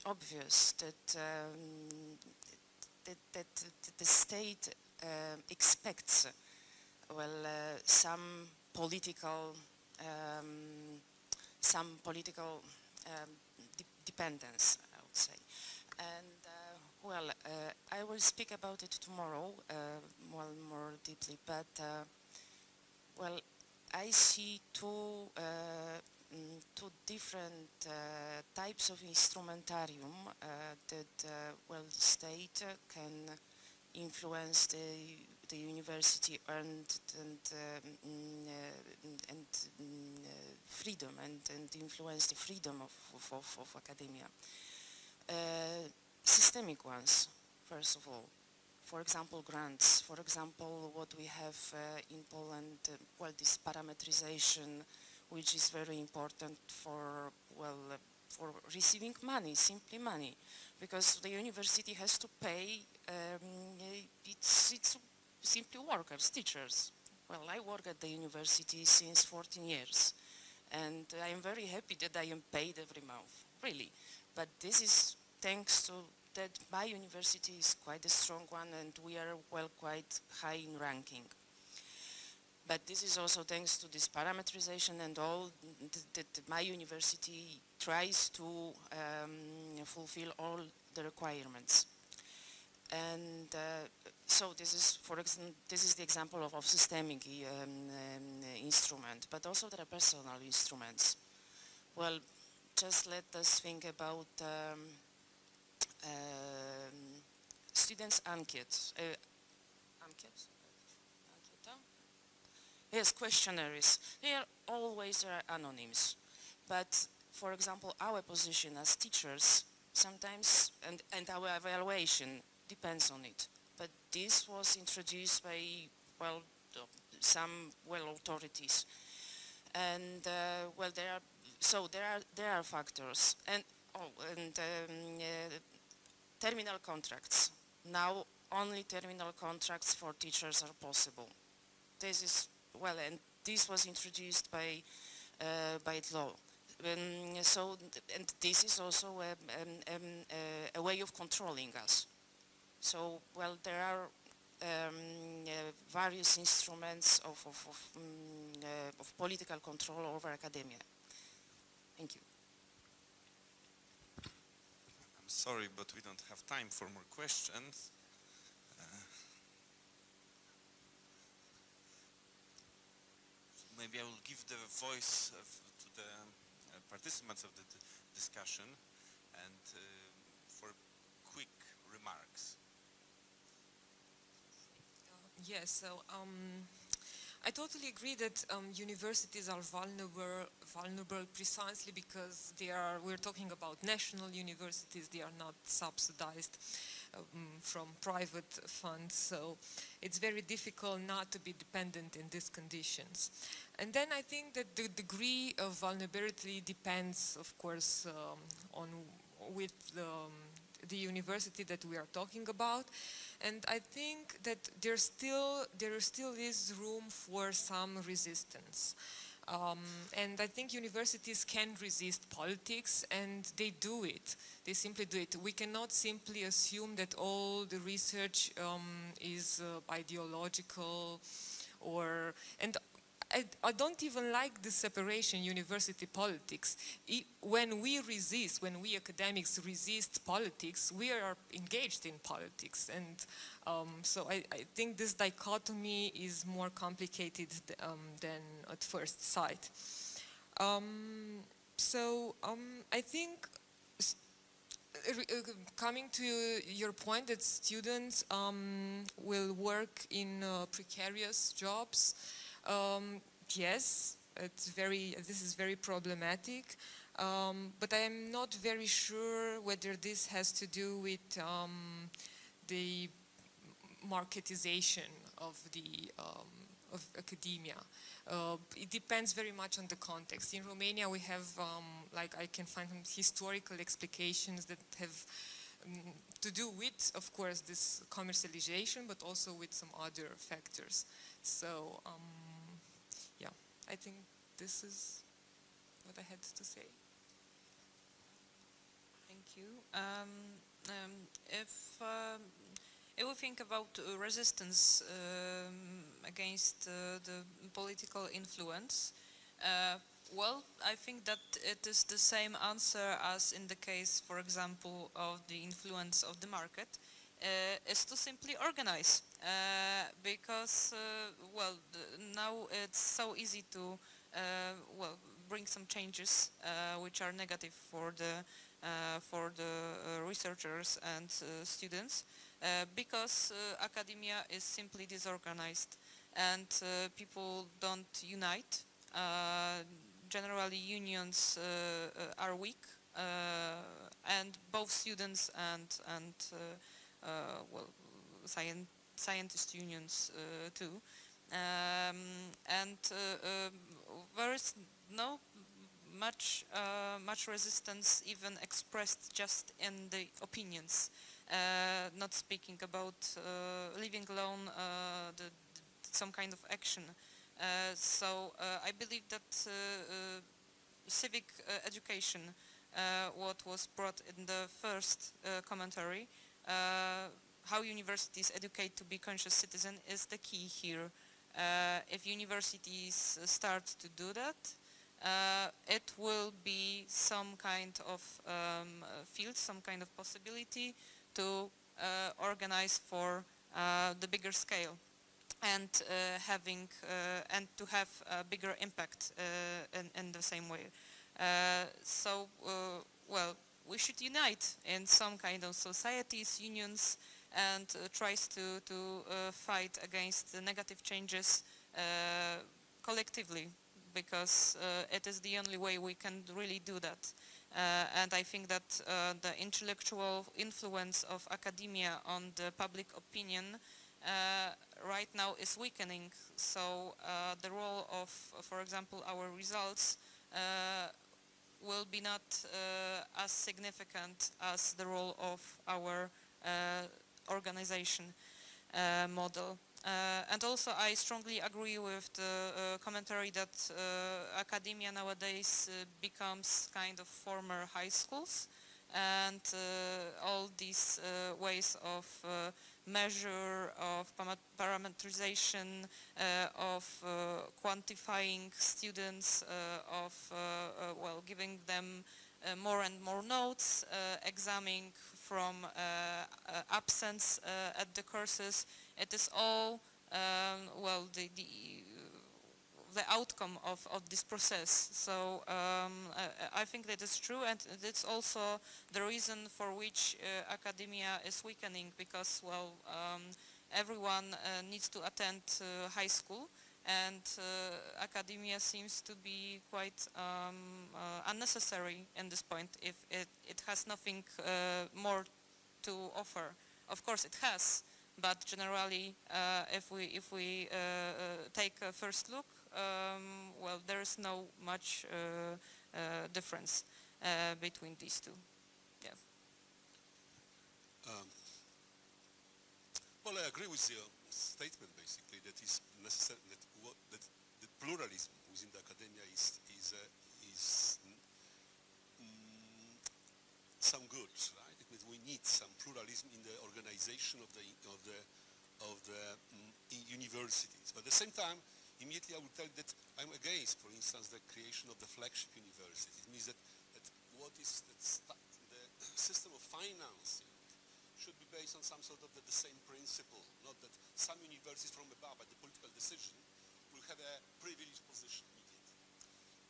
obvious that, that the state expects, well, some political dependence, I would say. And well, I will speak about it tomorrow, more deeply. But well, I see two different types of instrumentarium that well, the state can influence the university and freedom and influence the freedom of academia. Systemic ones, first of all. For example, grants. For example, what we have in Poland, well, this parametrization, which is very important for, well, for receiving money, simply money, because the university has to pay its simply workers, teachers. Well, I work at the university since 14 years, and I am very happy that I am paid every month, really. But this is thanks to that my university is quite a strong one, and we are, well, quite high in ranking. But this is also thanks to this parametrization and all that my university tries to fulfill all the requirements. And so this is, for example, this is the example of systemic instrument, but also there are personal instruments. Well, just let us think about students' enquetes. Yes, questionnaires. They are always anonymous. But, for example, our position as teachers sometimes, and our evaluation depends on it. But this was introduced by, well, some, well, authorities. And, well, there are factors. And, terminal contracts. Now, only terminal contracts for teachers are possible. This is, well, and this was introduced by law. So, and this is also a way of controlling us. So, well, there are various instruments of political control over academia. Thank you. I'm sorry, but we don't have time for more questions. Maybe I will give the voice to the participants of the discussion and for quick remarks. Yes, so I totally agree that universities are vulnerable precisely because we're talking about national universities, they are not subsidized from private funds, so it's very difficult not to be dependent in these conditions. And then I think that the degree of vulnerability depends, of course, on with the university that we are talking about. And I think that there still is room for some resistance. And I think universities can resist politics, and they do it. They simply do it. We cannot simply assume that all the research is ideological, and I don't even like the separation university politics. When we resist, when we academics resist politics, we are engaged in politics. And so I think this dichotomy is more complicated than at first sight. I think coming to your point that students will work in precarious jobs, yes, this is very problematic, but I'm not very sure whether this has to do with the marketization of academia. It depends very much on the context. In Romania, we have, I can find some historical explications that have to do with, of course, this commercialization, but also with some other factors. So, yeah, I think this is what I had to say. Thank you. If we think about resistance against the political influence, well, I think that it is the same answer as in the case, for example, of the influence of the market, is to simply organize, because, well, now it's so easy to, well, bring some changes which are negative for the researchers and students. Because academia is simply disorganized and people don't unite. Generally, unions are weak, and both students and well, scientist unions too. There is no much resistance even expressed just in the opinions. Not speaking about leaving alone some kind of action. So I believe that civic education, what was brought in the first commentary, how universities educate to be conscious citizen, is the key here. If universities start to do that, it will be some kind of field, some kind of possibility to organize for the bigger scale and and to have a bigger impact in the same way. Well, we should unite in some kind of societies, unions, and tries to fight against the negative changes collectively, because it is the only way we can really do that. And I think that the intellectual influence of academia on the public opinion right now is weakening. So the role of, for example, our results will be not as significant as the role of our organization model. And also I strongly agree with the commentary that academia nowadays becomes kind of former high schools, and all these ways of measure, of parameterization, of quantifying students, of well, giving them more and more notes, examining from absence at the courses. It is all well, the outcome of this process. So I think that is true, and it's also the reason for which academia is weakening, because, well, everyone needs to attend high school, and academia seems to be quite unnecessary in this point if it has nothing more to offer. Of course it has, but generally if we take a first look, well, there is no much difference between these two. Yeah. Well, I agree with your statement, basically, that is necessary, that the pluralism within the academia is some good, right? It means we need some pluralism in the organization of the universities. But at the same time, immediately I will tell you that I'm against, for instance, the creation of the flagship university. It means that what is the system of financing should be based on some sort of the same principle, not that some universities from above, by the political decision, will have a privileged position immediately.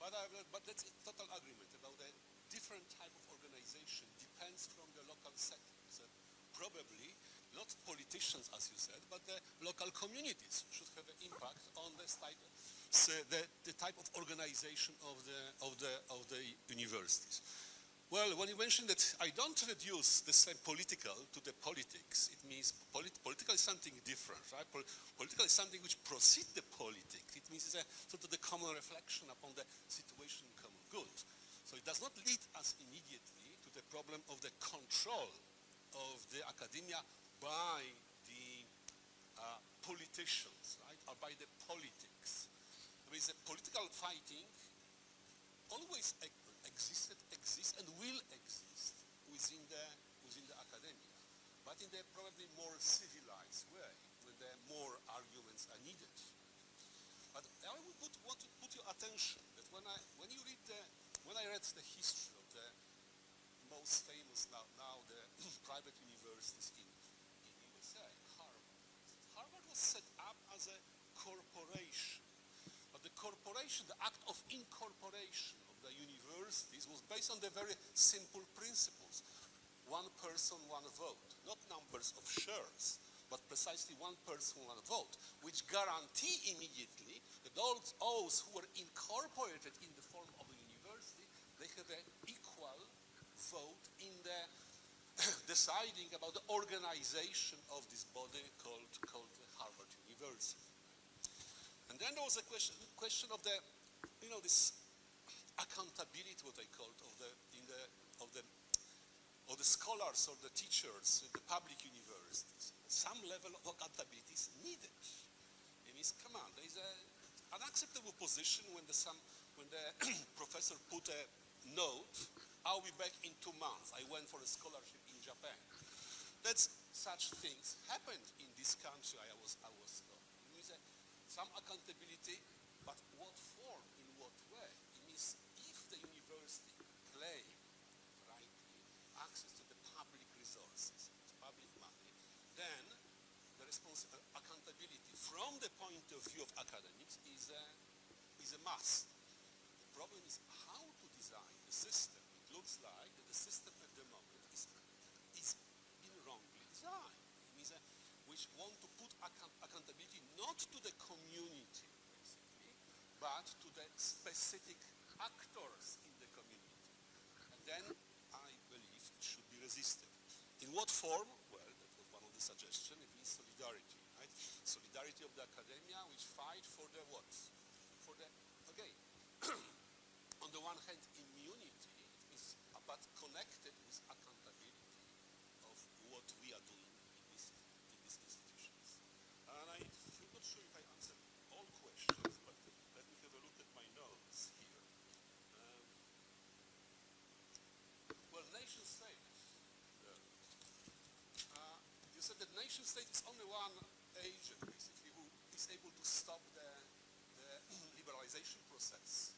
But that's a total agreement about a different type of organization depends from the local setting. So probably not politicians, as you said, but the local communities should have an impact on this type of, the type of organization of the universities. Well, when you mention that I don't reduce the same political to the politics, it means political is something different, right? Political is something which precedes the politics. It means it's a sort of the common reflection upon the situation in common good. So it does not lead us immediately to the problem of the control of the academia by the politicians, right, or by the politics. There is a political fighting always exists and will exist within the academia, but in a probably more civilized way, when there are more arguments are needed. But I would want to put your attention that when I read the history of the most famous now the private universities in USA, Harvard was set up as a corporation, but the corporation, the act of incorporation of the universities was based on the very simple principles. One person, one vote, not numbers of shares, but precisely one person, one vote, which guarantee immediately that those who were incorporated in the form of a university, they have an equal vote in the deciding about the organization of this body called Harvard University. And then there was a question of the, this accountability, what I called, of the scholars or the teachers in the public universities. Some level of accountability is needed. It means, come on, there is an unacceptable position when the professor put a note, I'll be back in 2 months. I went for a scholarship in Japan. That's such things happened in this country, I was told. It means some accountability, but what form, in what way? It means if the university claim access to the public resources, public money, then the accountability from the point of view of academics is a must. The problem is how to design the system. It looks like that the system at the moment is being wrongly designed. It means which want to put accountability not to the community, basically, but to the specific actors in the community. And then resisted. In what form? Well, that was one of the suggestions. It means solidarity, right? Solidarity of the academia, which fight for the what? For the, again, on the one hand, immunity, is but connected with accountability of what we are doing in these institutions. And I'm not sure if I answered all questions, but let me have a look at my notes here. Well, nation state. You said that nation state is only one agent, basically, who is able to stop the liberalization process.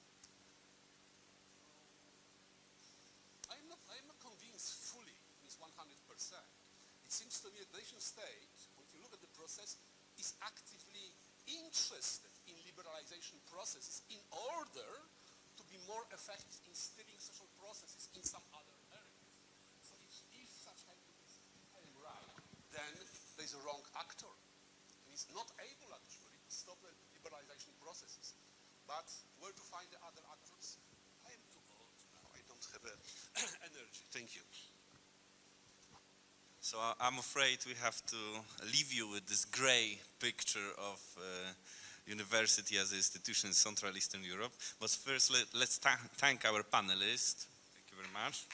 I am not convinced fully, it means 100%. It seems to me that nation state, when you look at the process, is actively interested in liberalization processes in order to be more effective in steering social processes in some other areas. So if such hypothesis is right, then there's a wrong actor. And he's not able, actually, to stop the liberalization processes. But where to find the other actors? I am too old now. I don't have energy. Thank you. So I'm afraid we have to leave you with this gray picture of university as an institution in Central Eastern Europe. But first, let's thank our panelists. Thank you very much.